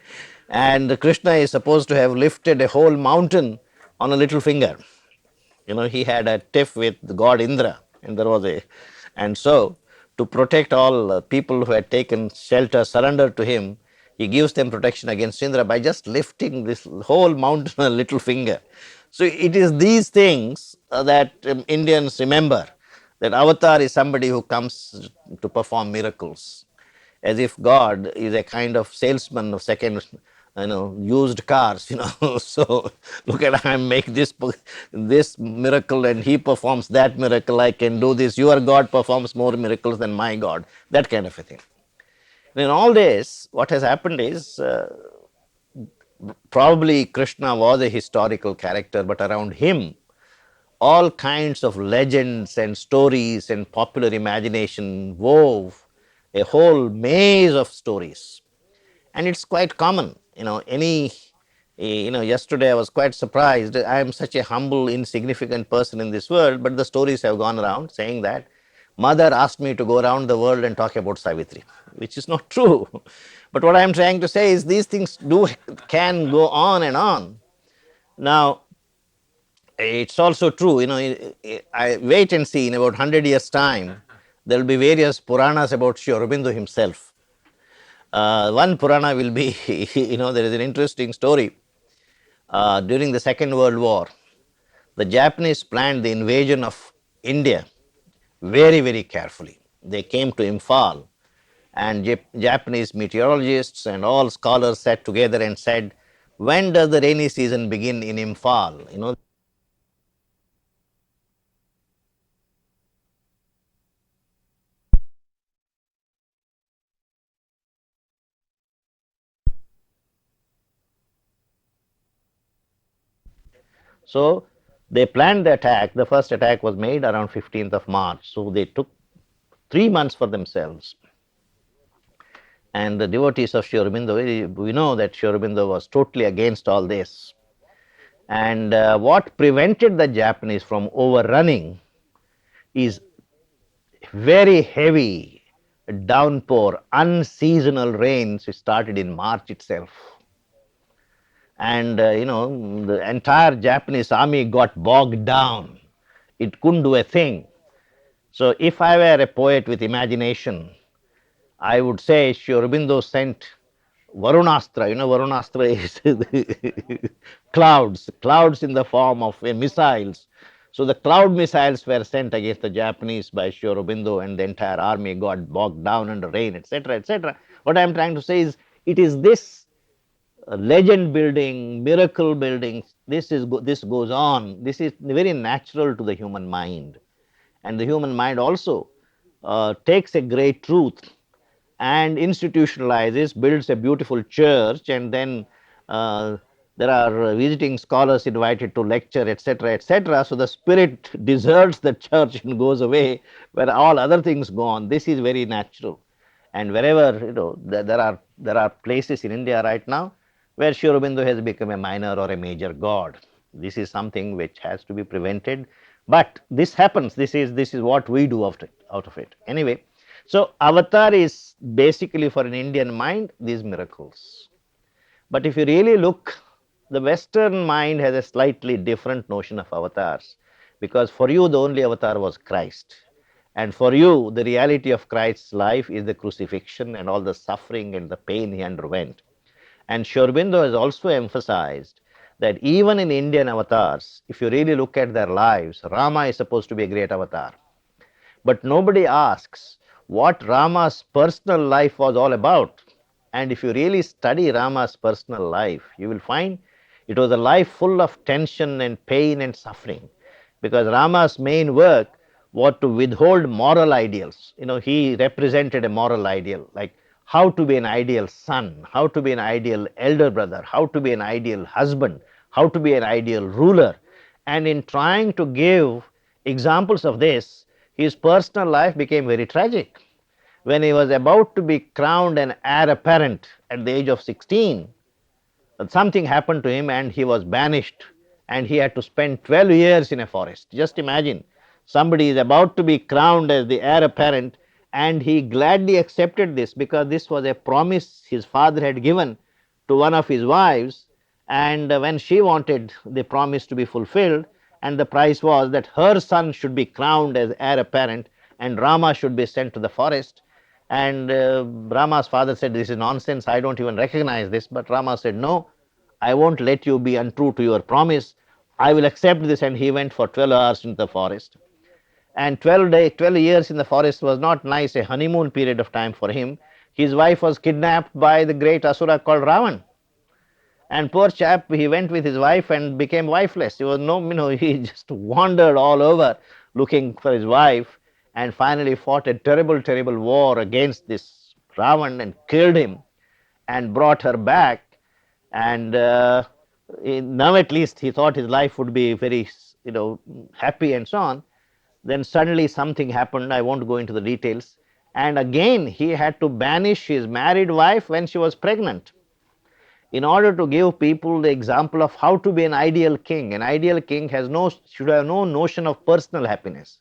S1: And Krishna is supposed to have lifted a whole mountain on a little finger. He had a tiff with God Indra, and there was a, and so to protect all people who had taken shelter, surrender to him, he gives them protection against Indra by just lifting this whole mountain on a little finger. So it is these things that Indians remember, that avatar is somebody who comes to perform miracles, as if God is a kind of salesman of second, used cars. So look at, I make this miracle and he performs that miracle. I can do this. Your God performs more miracles than my God. That kind of a thing. In all this, what has happened is probably Krishna was a historical character, but around him, all kinds of legends and stories and popular imagination wove a whole maze of stories. And it's quite common any, yesterday I was quite surprised. I am such a humble, insignificant person in this world, but the stories have gone around saying that mother asked me to go around the world and talk about Savitri, which is not true. But what I am trying to say is these things can go on and on. Now, it's also true, I wait and see in about 100 years' time, there will be various Puranas about Sri Aurobindo himself. One Purana will be, there is an interesting story. During the Second World War, the Japanese planned the invasion of India very, very carefully. They came to Imphal, and Japanese meteorologists and all scholars sat together and said, when does the rainy season begin in Imphal? So they planned the attack. The first attack was made around 15th of March. So they took 3 months for themselves. And the devotees of Sri Aurobindo, we know that Sri Aurobindo was totally against all this. And what prevented the Japanese from overrunning is very heavy downpour, unseasonal rains started in March itself. And the entire Japanese army got bogged down. It couldn't do a thing. So if I were a poet with imagination, I would say Sri Aurobindo sent Varunastra. Varunastra is clouds in the form of missiles. So the cloud missiles were sent against the Japanese by Sri Aurobindo, and the entire army got bogged down under rain, etc., etc. What I am trying to say is, it is this legend building, miracle building. This goes on. This is very natural to the human mind, and the human mind also takes a great truth and institutionalizes, builds a beautiful church, and then uh, there are visiting scholars invited to lecture, etc., etc. So the spirit deserts the church and goes away, where all other things go on. This is very natural. And wherever, there are places in India right now where Sri Aurobindo has become a minor or a major god. This is something which has to be prevented. But this happens. This is what we do out of it. Anyway, so avatar is basically, for an Indian mind, these miracles. But if you really look, the Western mind has a slightly different notion of avatars, because for you the only avatar was Christ. And for you, the reality of Christ's life is the crucifixion and all the suffering and the pain he underwent. And Sri Aurobindo has also emphasized that even in Indian avatars, if you really look at their lives, Rama is supposed to be a great avatar. But nobody asks what Rama's personal life was all about. And if you really study Rama's personal life, you will find it was a life full of tension and pain and suffering. Because Rama's main work was to withhold moral ideals. He represented a moral ideal, like how to be an ideal son, how to be an ideal elder brother, how to be an ideal husband, how to be an ideal ruler. And in trying to give examples of this, his personal life became very tragic. When he was about to be crowned an heir apparent at the age of 16, something happened to him and he was banished, and he had to spend 12 years in a forest. Just imagine, somebody is about to be crowned as the heir apparent, and he gladly accepted this because this was a promise his father had given to one of his wives. And when she wanted the promise to be fulfilled, and the price was that her son should be crowned as heir apparent and Rama should be sent to the forest. And Rama's father said, this is nonsense, I don't even recognize this. But Rama said, no, I won't let you be untrue to your promise. I will accept this. And he went for 12 hours into the forest. And 12 years in the forest was not nice, a honeymoon period of time for him. His wife was kidnapped by the great Asura called Ravan. And poor chap, he went with his wife and became wifeless. He was he just wandered all over looking for his wife, and finally fought a terrible, terrible war against this Ravan and killed him and brought her back. And now at least he thought his life would be very, happy and so on. Then suddenly something happened. I won't go into the details. And again, he had to banish his married wife when she was pregnant. in order to give people the example of how to be an ideal king. An ideal king has no should have no notion of personal happiness.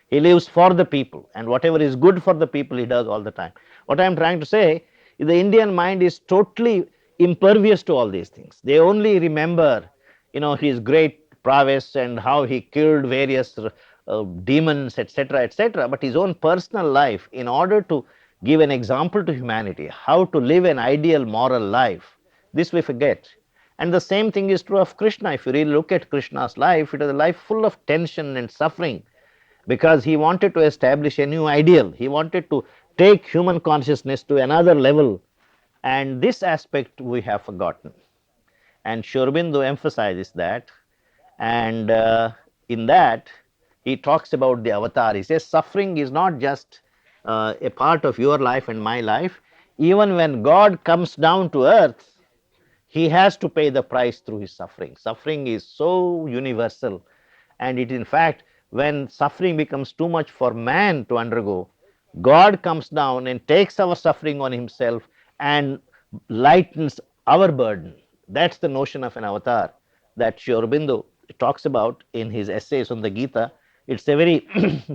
S1: He lives for the people, and whatever is good for the people, he does all the time. What I am trying to say is the Indian mind is totally impervious to all these things. They only remember, his great prowess and how he killed various demons, etc., etc. But his own personal life, in order to give an example to humanity, how to live an ideal moral life, this we forget. And the same thing is true of Krishna. If you really look at Krishna's life, it is a life full of tension and suffering, because he wanted to establish a new ideal. He wanted to take human consciousness to another level, and this aspect we have forgotten. And Sri Aurobindo emphasizes that, and in that he talks about the avatar. He says suffering is not just a part of your life and my life. Even when God comes down to earth, he has to pay the price through his suffering. Suffering is so universal, and it in fact, when suffering becomes too much for man to undergo, God comes down and takes our suffering on himself and lightens our burden. That's the notion of an avatar that Sri Aurobindo talks about in his essays on the Gita. It's a very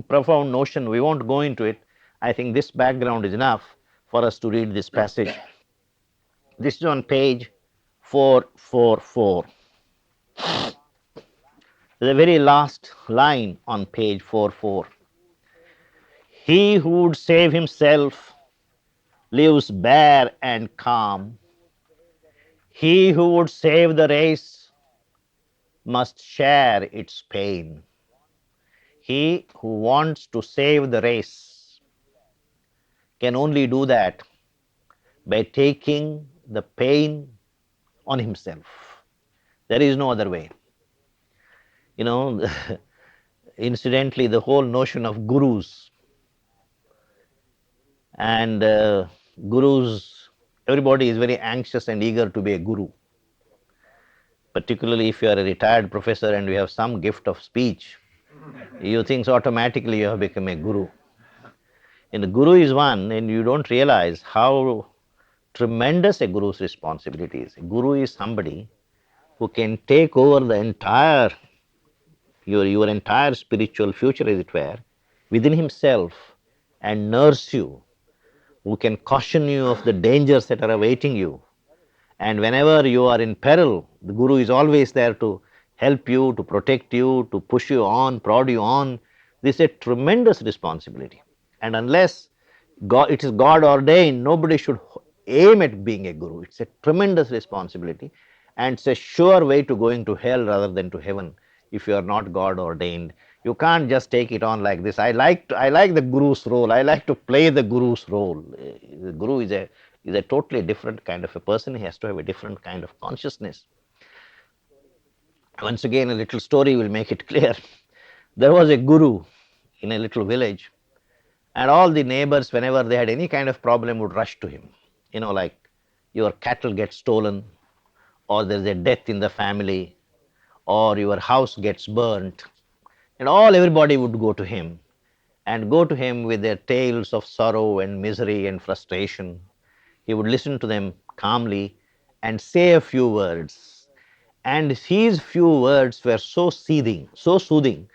S1: profound notion. We won't go into it. I think this background is enough for us to read this passage. This is on page 444. The very last line on page 44. He who would save himself lives bare and calm. He who would save the race must share its pain. He who wants to save the race can only do that by taking the pain on himself. There is no other way. You know, incidentally, the whole notion of gurus and gurus, everybody is very anxious and eager to be a guru, particularly if you are a retired professor and you have some gift of speech. You think automatically you have become a guru. And the guru is one, and you don't realize how tremendous a guru's responsibility is. A guru is somebody who can take over the entire your entire spiritual future, as it were, within himself, and nurse you, who can caution you of the dangers that are awaiting you. And whenever you are in peril, the Guru is always there to help you, to protect you, to push you on, prod you on. This is a tremendous responsibility. And unless it is God ordained, nobody should aim at being a Guru. It's a tremendous responsibility, and it's a sure way to going to hell rather than to heaven if you are not God ordained. You can't just take it on like this. I like the Guru's role. I like to play the Guru's role. The Guru is a totally different kind of a person. He has to have a different kind of consciousness. Once again, a little story will make it clear. There was a guru in a little village, and all the neighbors, whenever they had any kind of problem, would rush to him. Like your cattle get stolen, or there's a death in the family, or your house gets burnt, and everybody would go to him, and go to him with their tales of sorrow and misery and frustration. He would listen to them calmly and say a few words. And his few words were so soothing,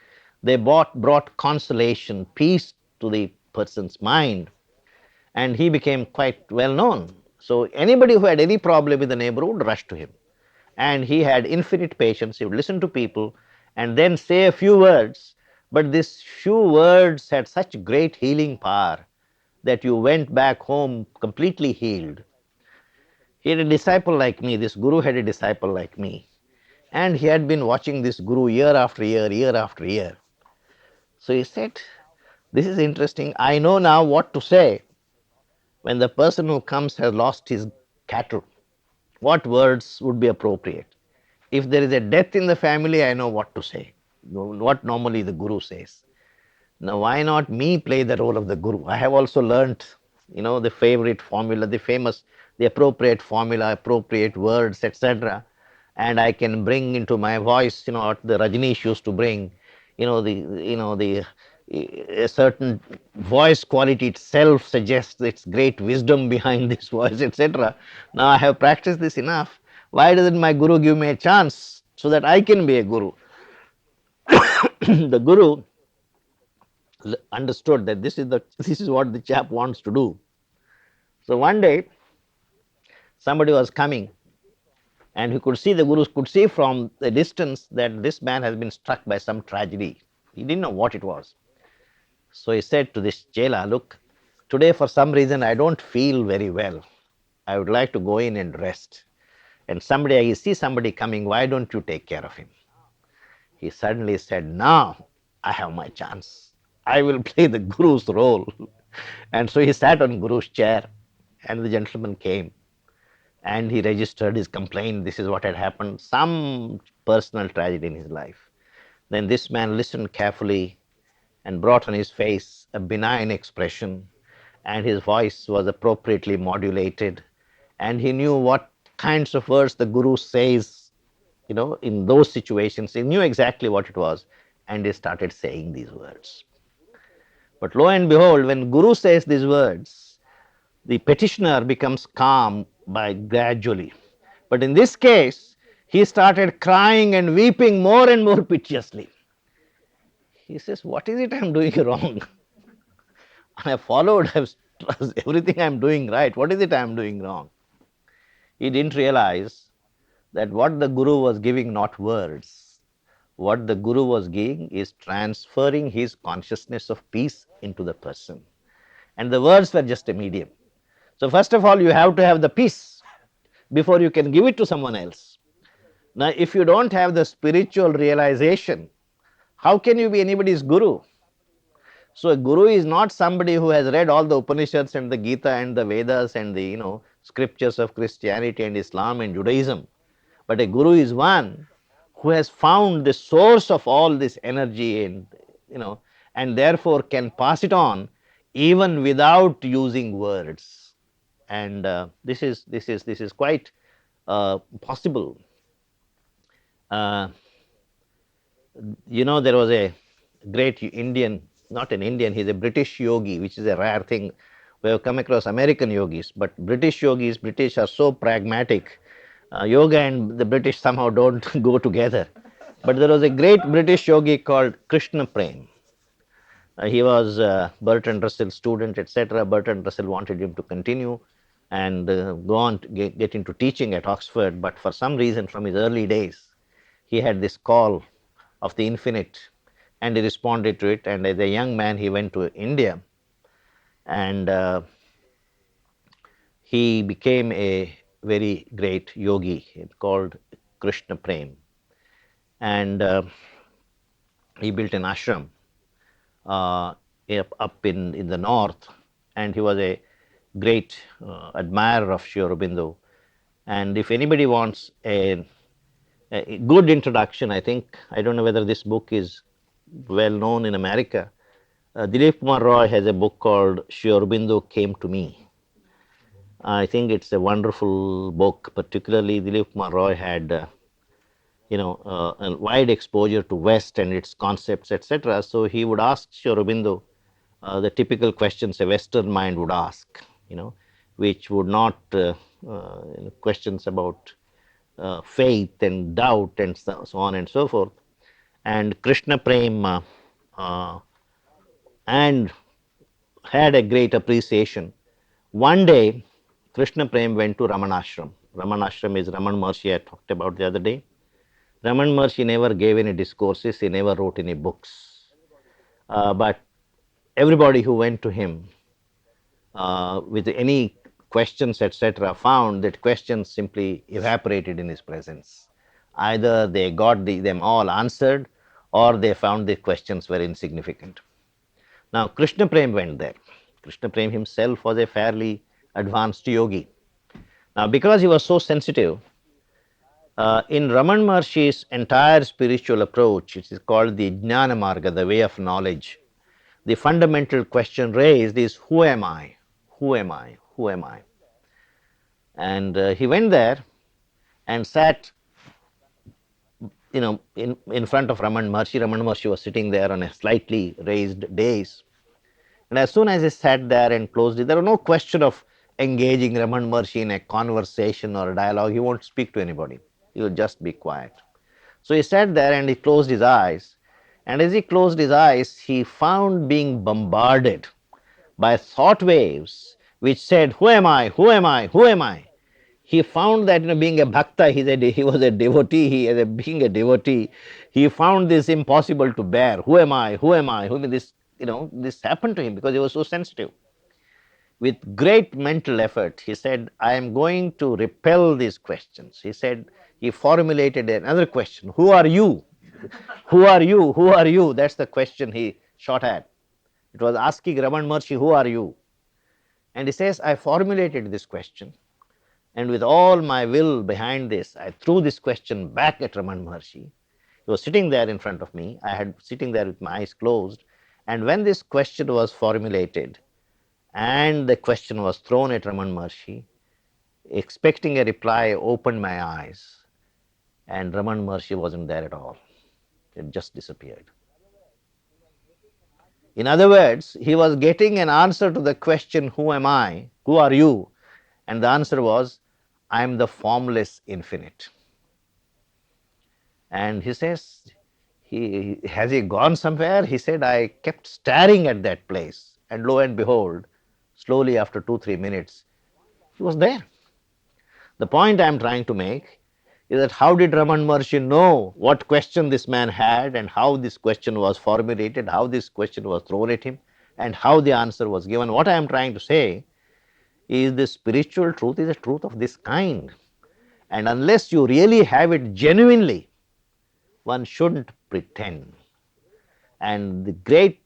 S1: they brought consolation, peace to the person's mind, and he became quite well known. So anybody who had any problem with the neighbor would rush to him. And he had infinite patience. He would listen to people and then say a few words, but these few words had such great healing power that you went back home completely healed. He had a disciple like me, this guru had a disciple like me, and he had been watching this guru year after year, year after year. So he said, this is interesting. I know now what to say when the person who comes has lost his cattle. What words would be appropriate? If there is a death in the family, I know what to say, what normally the guru says. Now, why not me play the role of the guru? I have also learnt, the favorite formula, the famous, the appropriate formula, appropriate words, etc. And I can bring into my voice, what the Rajneesh used to bring, the a certain voice quality itself suggests its great wisdom behind this voice, etc. Now I have practiced this enough. Why doesn't my guru give me a chance so that I can be a guru? The guru understood that this is what the chap wants to do. So one day somebody was coming, and he could see, the guru could see from the distance that this man has been struck by some tragedy. He didn't know what it was. So he said to this chela, look, today for some reason I don't feel very well. I would like to go in and rest. And somebody, I see somebody coming, why don't you take care of him? He suddenly said, now I have my chance. I will play the guru's role. And so he sat on guru's chair, and the gentleman came and he registered his complaint. This is what had happened, some personal tragedy in his life. Then this man listened carefully and brought on his face a benign expression, and his voice was appropriately modulated, and he knew what kinds of words the guru says, in those situations. He knew exactly what it was, and he started saying these words. But lo and behold, when guru says these words, the petitioner becomes calm by gradually. But in this case, he started crying and weeping more and more piteously. He says, what is it I'm doing wrong? I have followed, I've everything I'm doing right. What is it I'm doing wrong? He didn't realize that what the guru was giving, not words, what the guru was giving is transferring his consciousness of peace into the person. And the words were just a medium. So, first of all, you have to have the peace before you can give it to someone else. Now, if you don't have the spiritual realization, how can you be anybody's guru? So a guru is not somebody who has read all the Upanishads and the Gita and the Vedas and the scriptures of Christianity and Islam and Judaism, but a guru is one who has found the source of all this energy, and therefore can pass it on even without using words. And this is quite possible. Uh, there was a great Indian, not an Indian, he's a British yogi, which is a rare thing. We have come across American yogis, but British yogis, British are so pragmatic. Yoga and the British somehow don't go together. But there was a great British yogi called Krishna Prem. He was Bertrand Russell's student, etc. Bertrand Russell wanted him to continue and go on to get into teaching at Oxford, but for some reason from his early days, he had this call of the infinite, and he responded to it. And as a young man, he went to India, and he became a very great yogi called Krishna Prem. And he built an ashram uh, up in the north, and he was a great admirer of Sri Aurobindo. And if anybody wants a good introduction, I think, I don't know whether this book is well known in America. Dilip Kumar Roy has a book called Sri Aurobindo Came to Me. I think it's a wonderful book. Particularly, Dilip Kumar Roy had a wide exposure to West and its concepts, etc. So he would ask Sri Aurobindo the typical questions a Western mind would ask, which would not questions about faith and doubt and so on and so forth. And Krishna Prem and had a great appreciation. One day, Krishna Prem went to Ramanashram. Ramanashram is Raman Maharshi I talked about the other day. Raman Maharshi never gave any discourses, he never wrote any books. But everybody who went to him with any questions, etc., found that questions simply evaporated in his presence. Either they got them all answered, or they found the questions were insignificant. Now, Krishna Prem went there. Krishna Prem himself was a fairly advanced yogi. Now, because he was so sensitive, in Raman Maharshi's entire spiritual approach, which is called the Jnana Marga, the way of knowledge, the fundamental question raised is, who am I? Who am I? Who am I? And he went there and sat, in front of Raman Maharshi. Raman Maharshi was sitting there on a slightly raised dais. And as soon as he sat there and closed it, there was no question of engaging Raman Maharshi in a conversation or a dialogue. He won't speak to anybody. He will just be quiet. So he sat there and he closed his eyes. And as he closed his eyes, he found being bombarded by thought waves which said, "Who am I? Who am I? Who am I?" He found that, being a bhakta, he was a devotee. Being a devotee, he found this impossible to bear. Who am I? Who am I? Who am I? This happened to him because he was so sensitive. With great mental effort, he said, "I am going to repel these questions." He said, he formulated another question: "Who are you? Who are you? Who are you?" That's the question he shot at. It was asking Raman Maharshi, "Who are you?" And he says, "I formulated this question, and with all my will behind this, I threw this question back at Raman Maharshi. He was sitting there in front of me. I had sitting there with my eyes closed. And when this question was formulated and the question was thrown at Raman Maharshi, expecting a reply, I opened my eyes, and Raman Maharshi wasn't there at all. It just disappeared. In other words, he was getting an answer to the question, "Who am I? Who are you?" And the answer was, "I am the formless infinite." And he says, has he gone somewhere? He said, "I kept staring at that place, and lo and behold, slowly after 2 3 minutes, he was there." The point I am trying to make is that how did Raman Maharshi know what question this man had, and how this question was formulated, how this question was thrown at him, and how the answer was given? What I am trying to say is the spiritual truth is a truth of this kind. And unless you really have it genuinely, one shouldn't pretend. And the great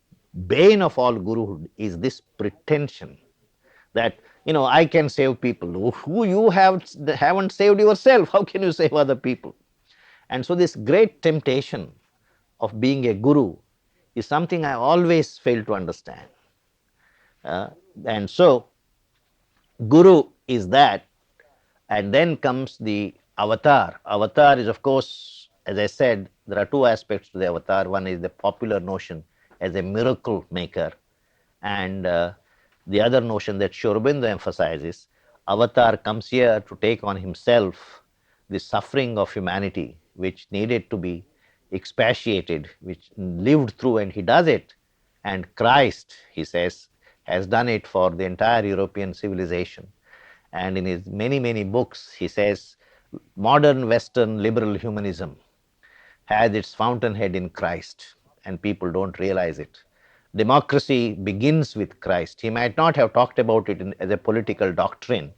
S1: bane of all guruhood is this pretension that, I can save people. Who you haven't saved yourself, how can you save other people? And so this great temptation of being a guru is something I always fail to understand. Uh, and so guru is that, and then comes the avatar. Avatar is, of course, as I said, there are two aspects to the avatar. One is the popular notion as a miracle maker, and the other notion that Sri Aurobindo emphasizes, avatar comes here to take on himself the suffering of humanity, which needed to be expatiated, which lived through, and he does it. And Christ, he says, has done it for the entire European civilization. And in his many, many books, he says, modern Western liberal humanism has its fountainhead in Christ, and people don't realize it. Democracy begins with Christ. He might not have talked about it as a political doctrine,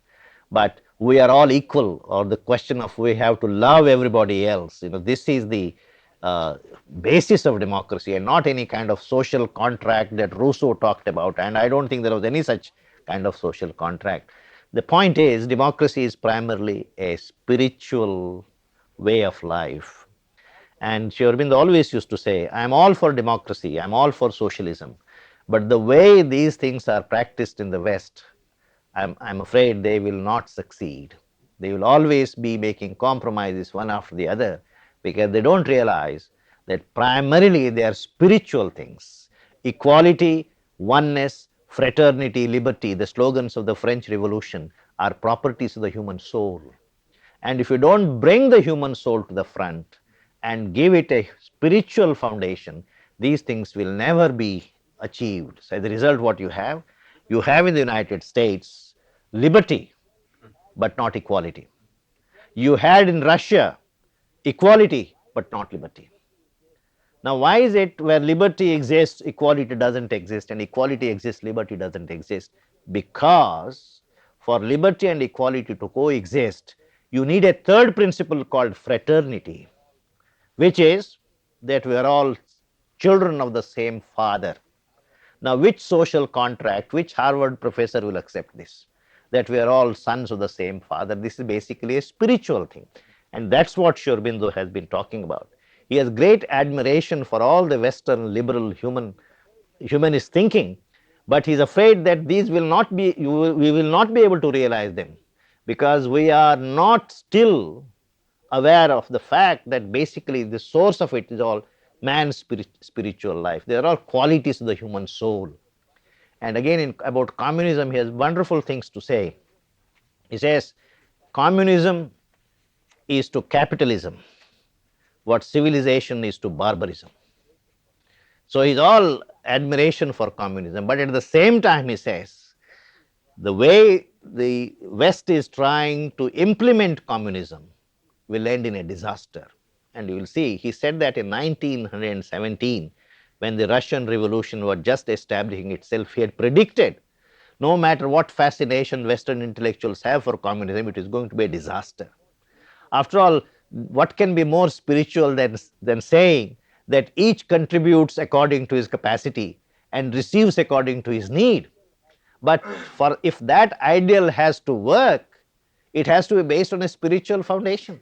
S1: but we are all equal, or the question of we have to love everybody else. This is the uh, basis of democracy, and not any kind of social contract that Rousseau talked about. And I don't think there was any such kind of social contract. The point is, democracy is primarily a spiritual way of life. And Sri Aurobindo always used to say, "I am all for democracy, I am all for socialism." But the way these things are practiced in the West, I'm afraid they will not succeed. They will always be making compromises one after the other, because they don't realize that primarily they are spiritual things. Equality, oneness, fraternity, liberty, the slogans of the French Revolution, are properties of the human soul. And if you don't bring the human soul to the front and give it a spiritual foundation, these things will never be achieved. So, as a result, what you have in the United States liberty, but not equality. You had in Russia equality, but not liberty. Now, why is it where liberty exists, equality doesn't exist, and equality exists, liberty doesn't exist? Because for liberty and equality to coexist, you need a third principle called fraternity, which is that we are all children of the same father. Now, which social contract, which Harvard professor will accept this? That we are all sons of the same father. This is basically a spiritual thing. And that's what Sri Aurobindo has been talking about. He has great admiration for all the Western liberal humanist thinking, but he is afraid that these will not be, we will not be able to realize them, because we are not still aware of the fact that basically the source of it is all man's spiritual life. They are all qualities of the human soul. And again, about communism, he has wonderful things to say. He says communism is to capitalism what civilization is to barbarism. So he's all admiration for communism, but at the same time he says the way the West is trying to implement communism will end in a disaster. And you will see, he said that in 1917, when the Russian Revolution was just establishing itself, he had predicted no matter what fascination Western intellectuals have for communism, it is going to be a disaster. After all, what can be more spiritual than saying that each contributes according to his capacity and receives according to his need? But for if that ideal has to work, it has to be based on a spiritual foundation.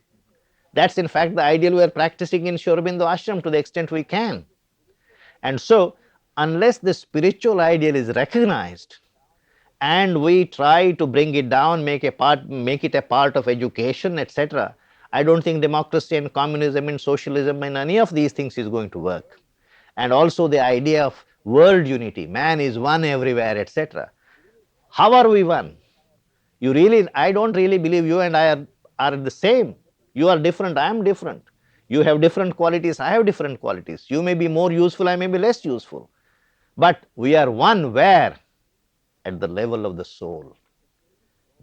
S1: That's in fact the ideal we are practicing in Sri Aurobindo Ashram to the extent we can. And so, unless the spiritual ideal is recognized and we try to bring it down, make it a part of education, etc., I don't think democracy and communism and socialism and any of these things is going to work. And also the idea of world unity, man is one everywhere, etc. How are we one? You really, I don't really believe you and I are the same. You are different, I am different. You have different qualities, I have different qualities. You may be more useful, I may be less useful. But we are one where? At the level of the soul.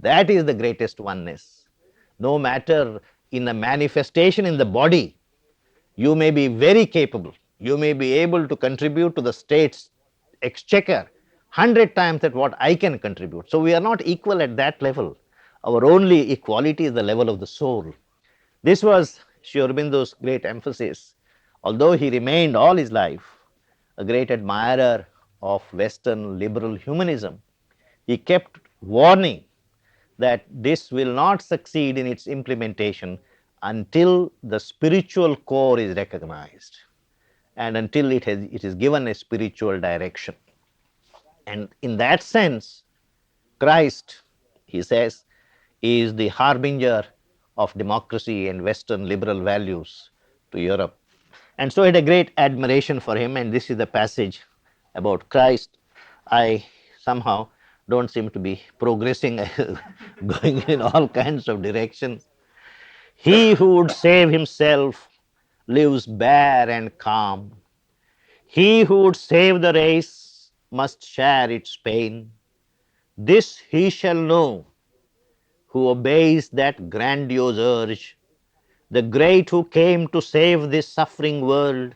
S1: That is the greatest oneness. No matter in a manifestation in the body, you may be very capable, you may be able to contribute to the state's exchequer 100 times at what I can contribute. So, we are not equal at that level. Our only equality is the level of the soul. This was Sri Aurobindo's great emphasis. Although he remained all his life a great admirer of Western liberal humanism, he kept warning that this will not succeed in its implementation until the spiritual core is recognized and until it is given a spiritual direction. And in that sense, Christ, he says, is the harbinger of democracy and Western liberal values to Europe. And so I had a great admiration for him, and this is the passage about Christ. I somehow don't seem to be progressing, going in all kinds of directions. He who would save himself lives bare and calm. He who would save the race must share its pain. This he shall know who obeys that grandiose urge, the great who came to save this suffering world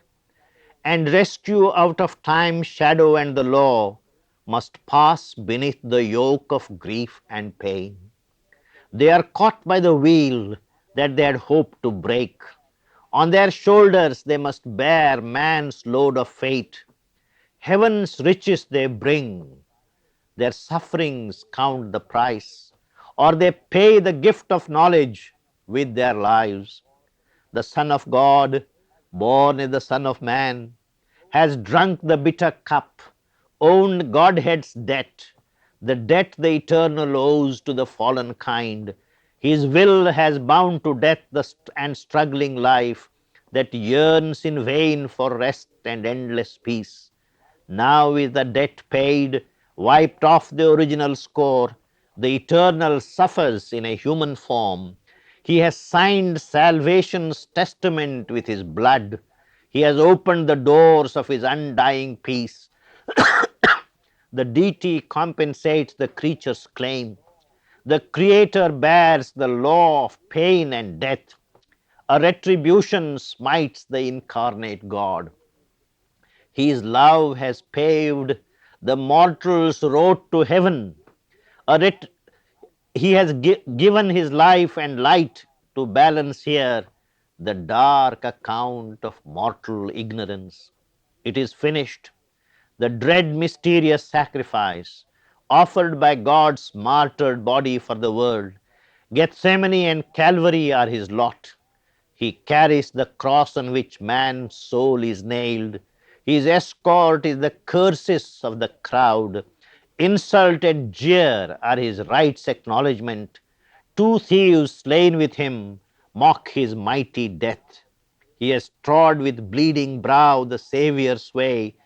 S1: and rescue out of time's shadow and the law, must pass beneath the yoke of grief and pain. They are caught by the wheel that they had hoped to break. On their shoulders they must bear man's load of fate. Heaven's riches they bring, their sufferings count the price, or they pay the gift of knowledge with their lives. The Son of God, born as the Son of Man, has drunk the bitter cup, owned Godhead's debt, the debt the eternal owes to the fallen kind. His will has bound to death and struggling life that yearns in vain for rest and endless peace. Now is the debt paid, wiped off the original score. The eternal suffers in a human form. He has signed salvation's testament with his blood. He has opened the doors of his undying peace. The deity compensates the creature's claim. The Creator bears the law of pain and death. A retribution smites the incarnate God. His love has paved the mortal's road to heaven. He has given his life and light to balance here the dark account of mortal ignorance. It is finished. The dread mysterious sacrifice offered by God's martyred body for the world. Gethsemane and Calvary are his lot. He carries the cross on which man's soul is nailed. His escort is the curses of the crowd. Insult and jeer are his right's acknowledgement. Two thieves slain with him mock his mighty death. He has trod with bleeding brow the Saviour's way.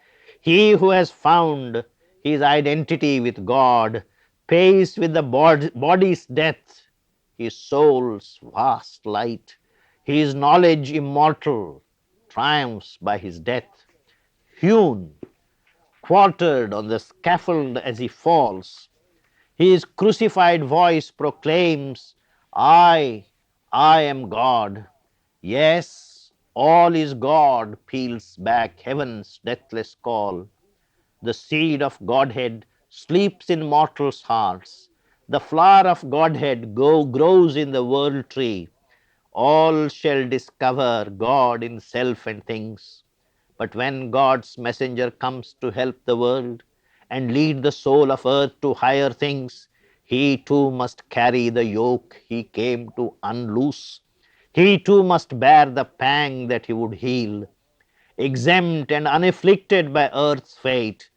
S1: He who has found his identity with God pays with the body's death, his soul's vast light, his knowledge immortal, triumphs by his death. Hewn, quartered on the scaffold as he falls, his crucified voice proclaims, I am God. Yes, all is God, peals back heaven's deathless call. The seed of Godhead sleeps in mortals' hearts. The flower of Godhead grows in the world tree. All shall discover God in self and things. But when God's messenger comes to help the world and lead the soul of earth to higher things, he too must carry the yoke he came to unloose. He too must bear the pang that he would heal. Exempt and unafflicted by earth's fate,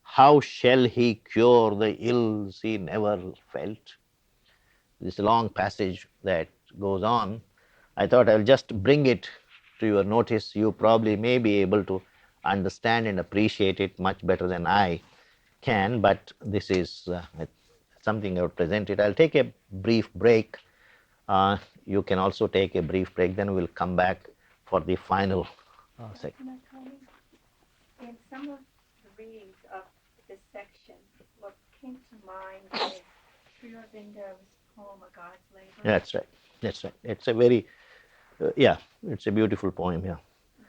S1: how shall he cure the ills he never felt? This long passage that goes on, I thought I'll just bring it to your notice. You probably may be able to understand and appreciate it much better than I can, but this is something I would present it. I'll take a brief break. You can also take a brief break, then we'll come back for the final section.
S3: In some of the readings of this section, what came to mind is Sri Aurobindo's poem, A God's Labor.
S1: That's right. That's right. It's a very, yeah, it's a beautiful poem. Yeah.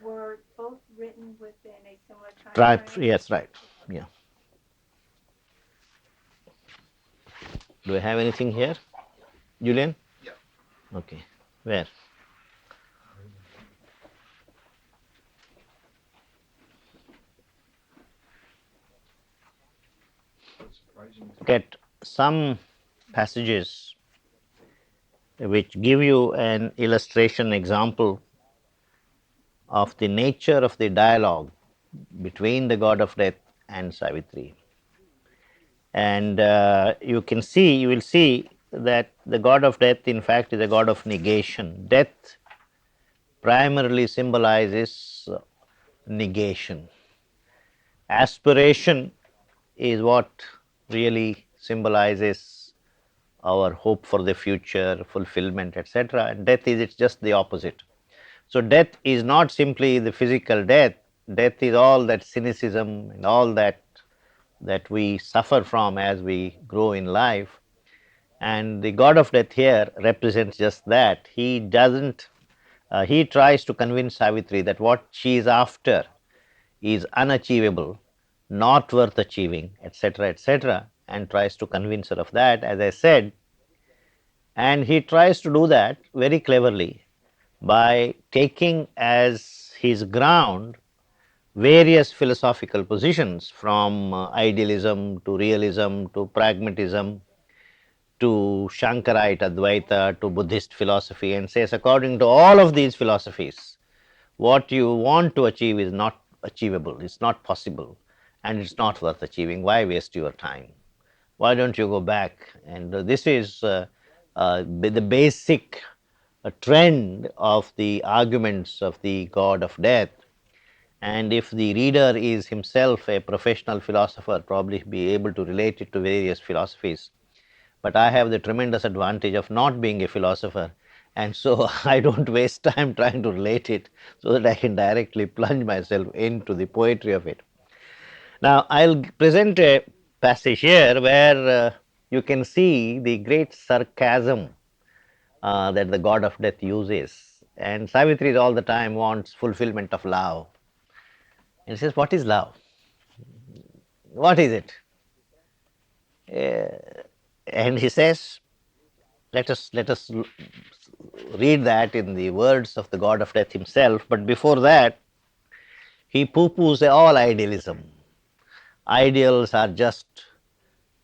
S3: Were both written within a similar time frame?
S1: Yes, right. Yeah. Do I have anything here, Julian?
S2: Yeah.
S1: Okay. Where?
S2: It's surprising.
S1: Look at some passages which give you an illustration example of the nature of the dialogue between the god of death and Savitri. And you will see that the god of death, in fact, is a god of negation. Death primarily symbolizes negation. Aspiration is what really symbolizes our hope for the future, fulfillment, etc. And death is it's just the opposite. So death is not simply the physical death. Death is all that cynicism and all that we suffer from as we grow in life. And the god of death here represents just that. He doesn't. He tries to convince Savitri that what she is after is unachievable, not worth achieving, etc., etc., and tries to convince her of that, as I said. And he tries to do that very cleverly by taking as his ground various philosophical positions, from idealism to realism to pragmatism to Shankarite Advaita to Buddhist philosophy, and says, according to all of these philosophies, what you want to achieve is not achievable, it's not possible, and it's not worth achieving. Why waste your time? Why don't you go back? And this is the basic trend of the arguments of the god of death. And if the reader is himself a professional philosopher, probably be able to relate it to various philosophies. But I have the tremendous advantage of not being a philosopher, and so I don't waste time trying to relate it, so that I can directly plunge myself into the poetry of it. Now, I'll present a passage here where you can see the great sarcasm that the god of death uses. And Savitri all the time wants fulfillment of love. And he says, what is love? What is it? And he says, let us read that in the words of the god of death himself. But before that, he poo-poos all idealism. Ideals are just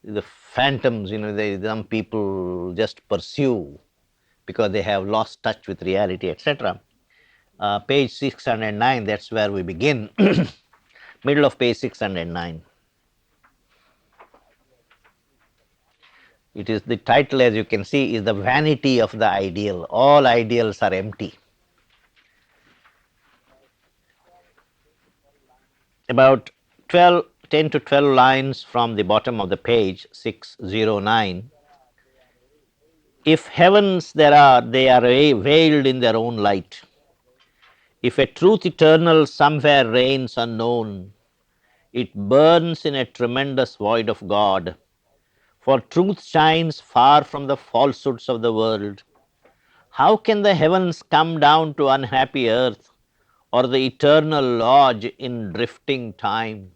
S1: the phantoms, some people just pursue because they have lost touch with reality, etc. Page 609, that's where we begin. Middle of page 609. It is the title, as you can see, is the vanity of the ideal. All ideals are empty. About 10 to 12 lines from the bottom of the page, 609. If heavens there are, they are veiled in their own light. If a truth eternal somewhere reigns unknown, it burns in a tremendous void of God. For truth shines far from the falsehoods of the world. How can the heavens come down to unhappy earth, or the eternal lodge in drifting time?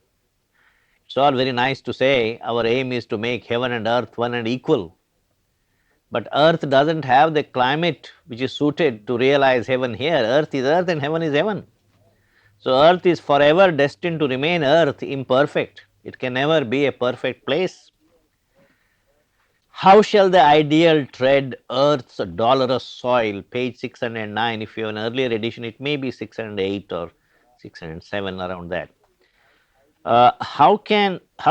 S1: It's all very nice to say our aim is to make heaven and earth one and equal. But earth doesn't have the climate which is suited to realize heaven here. Earth is earth and heaven is heaven. So earth is forever destined to remain earth, imperfect. It can never be a perfect place. How shall the ideal tread earth's dolorous soil? Page 609. If you have an earlier edition, it may be 608 or 607, around that. How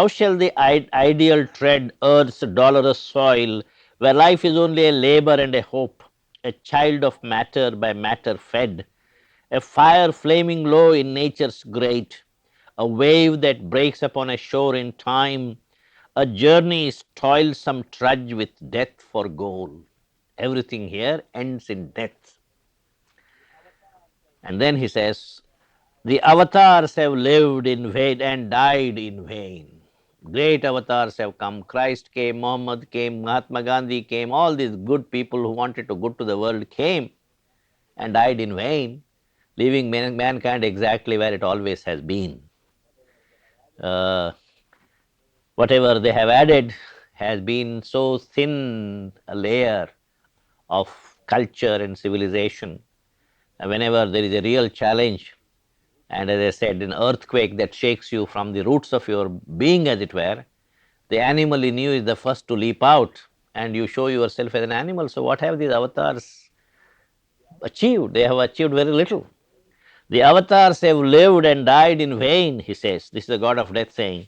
S1: shall the ideal tread earth's dolorous soil, where life is only a labor and a hope, a child of matter by matter fed, a fire flaming low in nature's grate, a wave that breaks upon a shore in time, a journey's toilsome trudge with death for goal. Everything here ends in death. And then he says, the avatars have lived in vain and died in vain. Great avatars have come. Christ came, Muhammad came, Mahatma Gandhi came, all these good people who wanted to good to the world came and died in vain, leaving mankind exactly where it always has been. Whatever they have added has been so thin a layer of culture and civilization. And whenever there is a real challenge, and as I said, an earthquake that shakes you from the roots of your being, as it were, the animal in you is the first to leap out, and you show yourself as an animal. So, what have these avatars achieved? They have achieved very little. The avatars have lived and died in vain, he says. This is the god of death saying.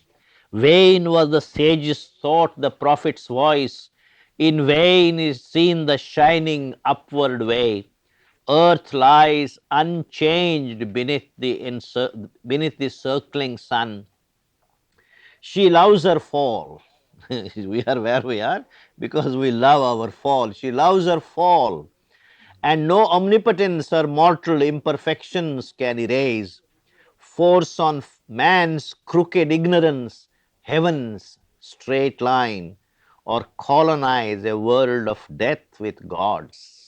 S1: Vain was the sage's thought, the prophet's voice. In vain is seen the shining upward way. Earth lies unchanged beneath the circling sun. She loves her fall. We are where we are because we love our fall. She loves her fall, and no omnipotence or mortal imperfections can erase. Force on man's crooked ignorance, heaven's straight line, or colonize a world of death with gods.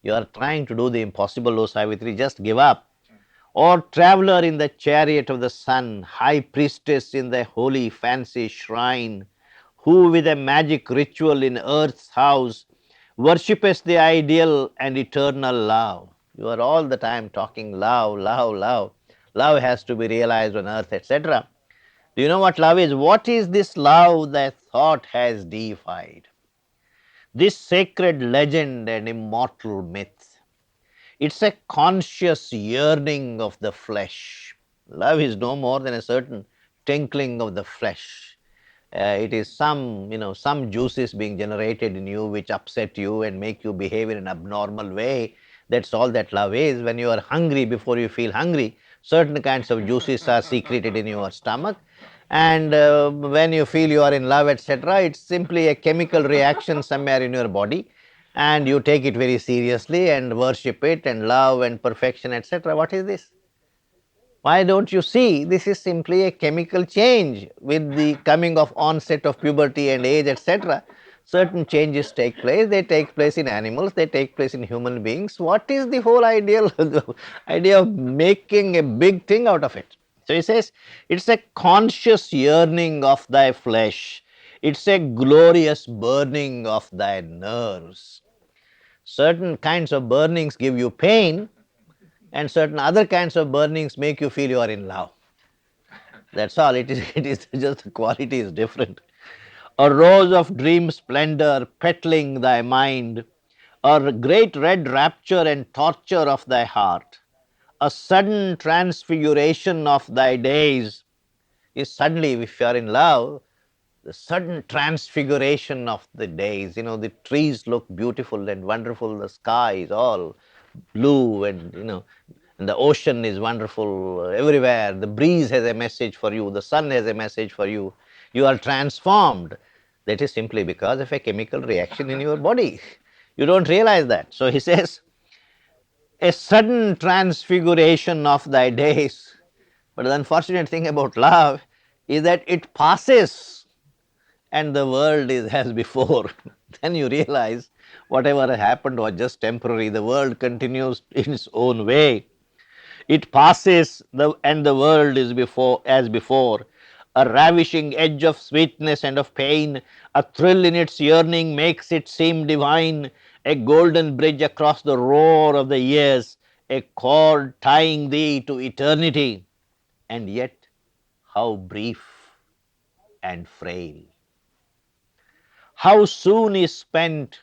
S1: You are trying to do the impossible, O Savitri, just give up. Or traveler in the chariot of the sun, high priestess in the holy fancy shrine, who with a magic ritual in earth's house worshippest the ideal and eternal love. You are all the time talking love, love, love. Love has to be realized on earth, etc. Do you know what love is? What is this love that thought has deified? This sacred legend and immortal myth. It's a conscious yearning of the flesh. Love is no more than a certain tinkling of the flesh. It is some, some juices being generated in you which upset you and make you behave in an abnormal way. That's all that love is. When you are hungry, before you feel hungry, certain kinds of juices are secreted in your stomach. And when you feel you are in love, etc., it's simply a chemical reaction somewhere in your body, and you take it very seriously and worship it and love and perfection, etc. What is this? Why don't you see this is simply a chemical change with the coming of onset of puberty and age, etc. Certain changes take place, they take place in animals, they take place in human beings. What is the whole ideal idea of making a big thing out of it? So he says, it's a conscious yearning of thy flesh, it's a glorious burning of thy nerves. Certain kinds of burnings give you pain, and certain other kinds of burnings make you feel you are in love. That's all. It is just the quality is different. A rose of dream splendor pettling thy mind, or great red rapture and torture of thy heart, a sudden transfiguration of thy days is suddenly, if you are in love, the sudden transfiguration of the days. The trees look beautiful and wonderful, the sky is all blue, and And the ocean is wonderful everywhere. The breeze has a message for you. The sun has a message for you. You are transformed. That is simply because of a chemical reaction in your body. You don't realize that. So he says, a sudden transfiguration of thy days. But the unfortunate thing about love is that it passes and the world is as before. Then you realize whatever happened was just temporary. The world continues in its own way. It passes and the world is before as before. A ravishing edge of sweetness and of pain, a thrill in its yearning makes it seem divine, a golden bridge across the roar of the years, a cord tying thee to eternity. And yet, how brief and frail. How soon is spent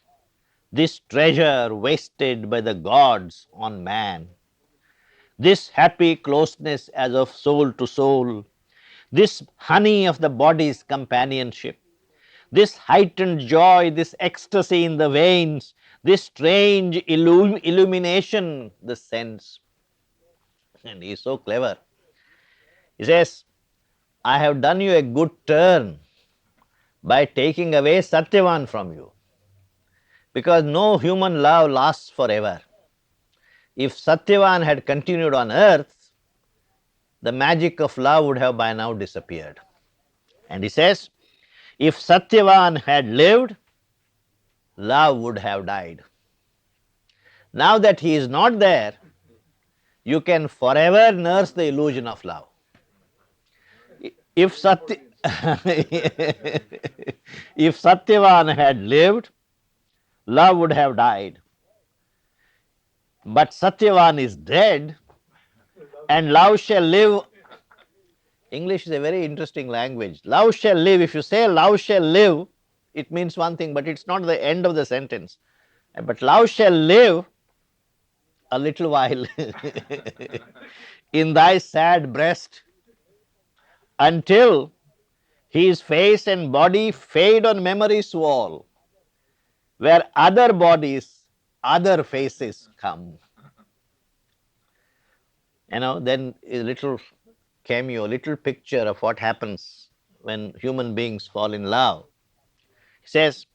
S1: this treasure wasted by the gods on man. This happy closeness as of soul to soul, this honey of the body's companionship, this heightened joy, this ecstasy in the veins, this strange illumination, the sense. And he is so clever. He says, I have done you a good turn by taking away Satyavan from you, because no human love lasts forever. If Satyavan had continued on earth, the magic of love would have by now disappeared. And he says, if Satyavan had lived, love would have died. Now that he is not there, you can forever nurse the illusion of love. If Satya, if Satyavan had lived, love would have died. But Satyavan is dead, and love shall live. English is a very interesting language. Love shall live. If you say love shall live, it means one thing, but it's not the end of the sentence. But love shall live a little while in thy sad breast until his face and body fade on memory's wall, where other bodies, other faces come. Then a little cameo, little picture of what happens when human beings fall in love. He says,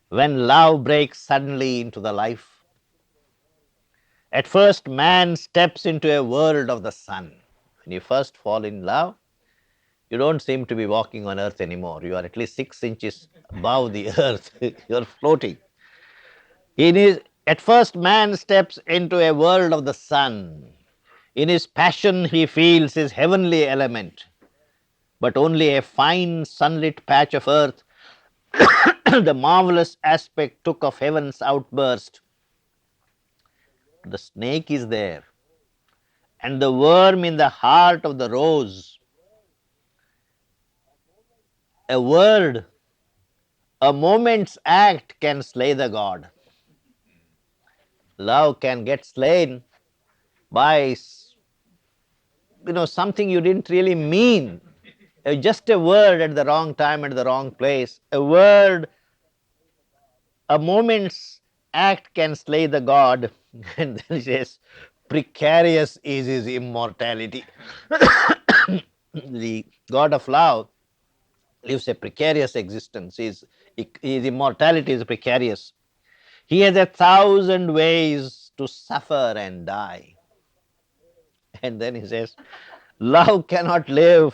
S1: when love breaks suddenly into the life, at first man steps into a world of the sun. When you first fall in love, you don't seem to be walking on earth anymore. You are at least 6 inches above the earth. You are floating. At first man steps into a world of the sun. In his passion he feels his heavenly element, but only a fine sunlit patch of earth, the marvelous aspect took of heaven's outburst. The snake is there, and the worm in the heart of the rose. A word, a moment's act can slay the god. Love can get slain by something you didn't really mean. Just a word at the wrong time, at the wrong place. A word, a moment's act can slay the god. And then he says, precarious is his immortality. The God of love lives a precarious existence. His immortality is precarious. He has 1,000 ways to suffer and die. And then he says, love cannot live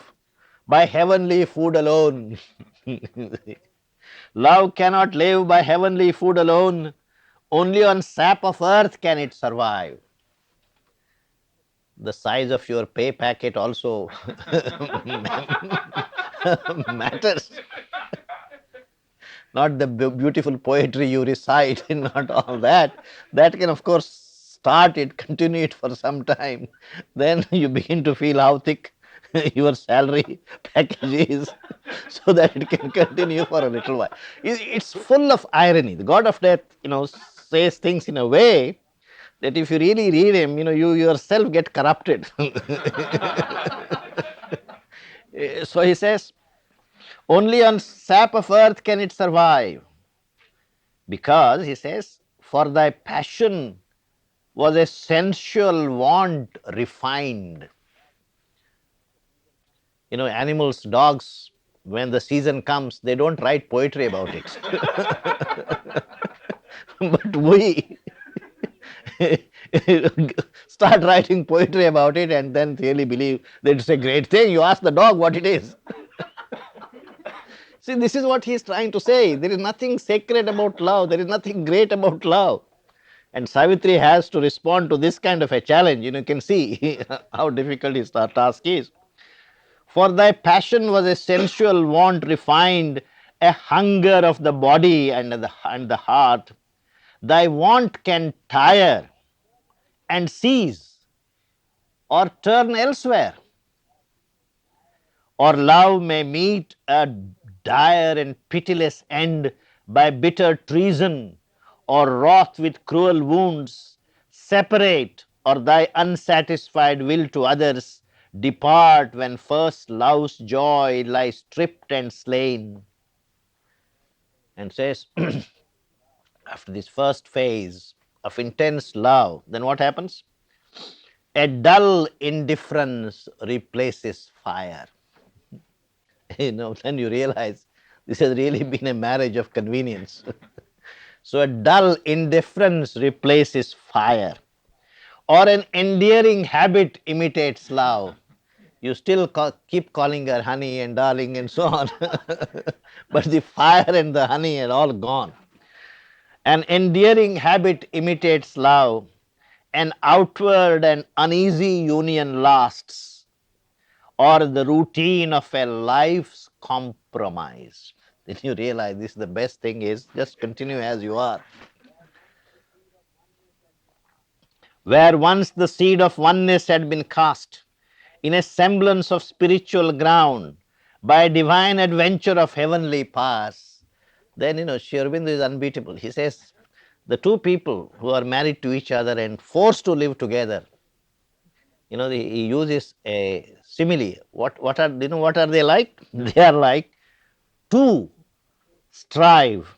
S1: by heavenly food alone. Love cannot live by heavenly food alone. Only on sap of earth can it survive. The size of your pay packet also matters. Not the beautiful poetry you recite, not all that. That can, of course, start it, continue it for some time. Then you begin to feel how thick your salary package is, so that it can continue for a little while. It's full of irony. The God of death, says things in a way that if you really read him, you yourself get corrupted. So he says, only on sap of earth can it survive. Because, he says, for thy passion was a sensual want refined. Animals, dogs, when the season comes, they don't write poetry about it. But we start writing poetry about it and then really believe that it's a great thing. You ask the dog what it is. See, this is what he is trying to say. There is nothing sacred about love, there is nothing great about love. And Savitri has to respond to this kind of a challenge. You can see how difficult his task is. For thy passion was a sensual want refined, a hunger of the body and the heart. Thy want can tire and cease or turn elsewhere, or love may meet a dire and pitiless end by bitter treason, or wrath with cruel wounds, separate, or thy unsatisfied will to others depart when first love's joy lies stripped and slain. And says, after this first phase of intense love, then what happens? A dull indifference replaces fire. Then you realize this has really been a marriage of convenience. So a dull indifference replaces fire, or an endearing habit imitates love. You still keep calling her honey and darling and so on, but the fire and the honey are all gone. An endearing habit imitates love, an outward and uneasy union lasts, or the routine of a life's compromise. Then you realize this, the best thing is just continue as you are. Where once the seed of oneness had been cast in a semblance of spiritual ground by a divine adventure of heavenly paths, then Sri Aurobindo is unbeatable. He says the two people who are married to each other and forced to live together, he uses a simile. What are they like? They are like two strive,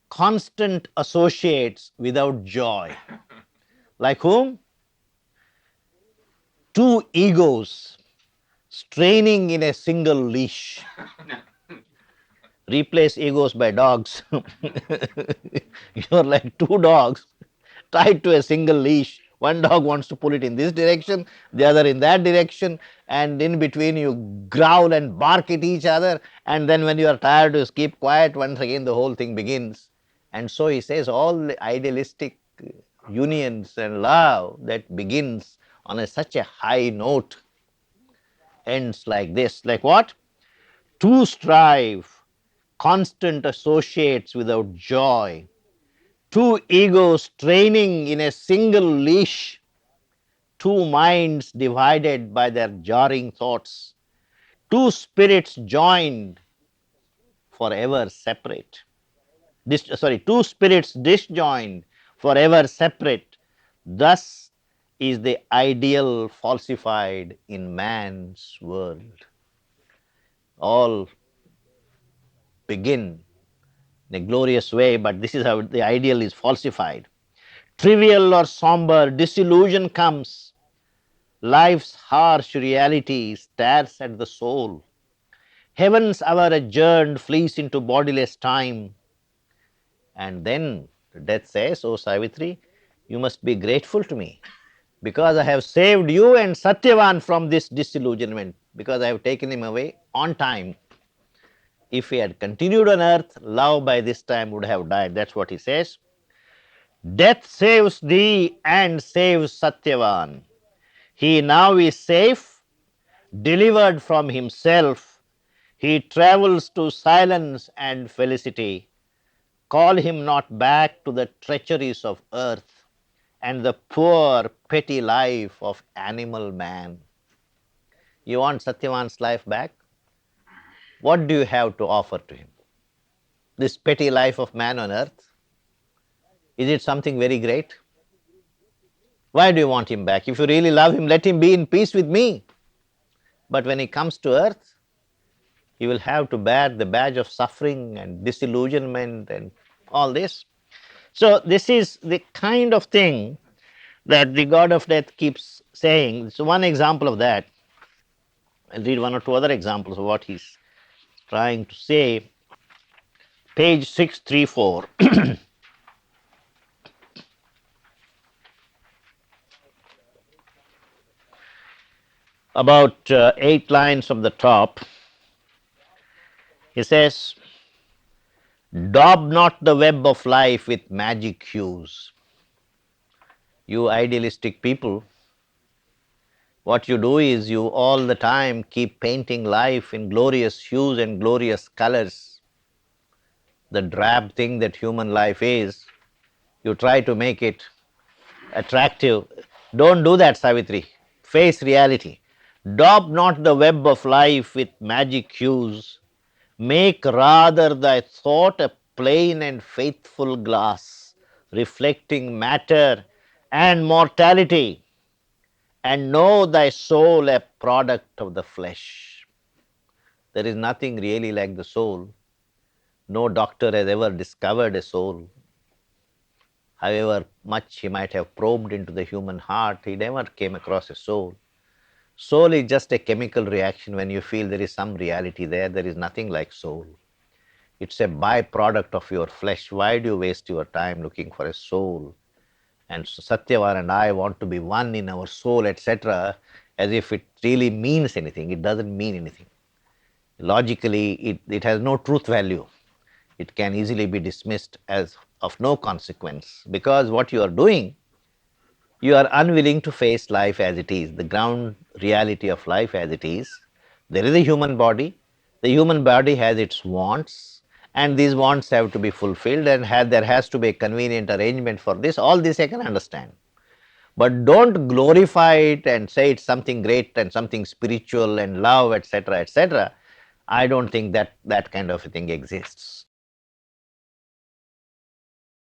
S1: constant associates without joy. Like whom? Two egos straining in a single leash. Replace egos by dogs. You're like two dogs tied to a single leash. One dog wants to pull it in this direction, the other in that direction, and in between you growl and bark at each other, and then when you are tired, you keep quiet. Once again, the whole thing begins. And so he says all the idealistic unions and love that begins on such a high note ends like this. Like what? Two strive, constant associates without joy, two egos training in a single leash, two minds divided by their jarring thoughts, two spirits joined, forever separate. Two spirits disjoined, forever separate. Thus is the ideal falsified in man's world. All begin in a glorious way, but this is how the ideal is falsified. Trivial or somber disillusion comes. Life's harsh reality stares at the soul. Heaven's hour adjourned flees into bodiless time. And then death says, "Oh Savitri, you must be grateful to me because I have saved you and Satyavan from this disillusionment, because I have taken him away on time. If he had continued on earth, love by this time would have died." That's what he says. Death saves thee and saves Satyavan. He now is safe, delivered from himself. He travels to silence and felicity. Call him not back to the treacheries of earth and the poor petty life of animal man. You want Satyavan's life back? What do you have to offer to him? This petty life of man on earth? Is it something very great? Why do you want him back? If you really love him, let him be in peace with me. But when he comes to earth, he will have to bear the badge of suffering and disillusionment and all this. So this is the kind of thing that the god of death keeps saying. So, one example of that, I'll read one or two other examples of what he's trying to say. Page 634, about 8 lines from the top, he says, daub not the web of life with magic hues. You idealistic people, what you do is you all the time keep painting life in glorious hues and glorious colors. The drab thing that human life is, you try to make it attractive. Don't do that, Savitri. Face reality. Daub not the web of life with magic hues. Make rather thy thought a plain and faithful glass, reflecting matter and mortality, and know thy soul a product of the flesh. There is nothing really like the soul. No doctor has ever discovered a soul. However much he might have probed into the human heart, he never came across a soul. Soul is just a chemical reaction when you feel there is some reality there. There is nothing like soul. It's a byproduct of your flesh. Why do you waste your time looking for a soul? And Satyavar and I want to be one in our soul, etc., as if it really means anything. It doesn't mean anything. Logically, it has no truth value. It can easily be dismissed as of no consequence, because what you are doing, you are unwilling to face life as it is, the ground reality of life as it is. There is a human body. The human body has its wants, and these wants have to be fulfilled, and there has to be a convenient arrangement for this. All this I can understand. But don't glorify it and say it's something great and something spiritual and love, etc., etc. I don't think that that kind of a thing exists.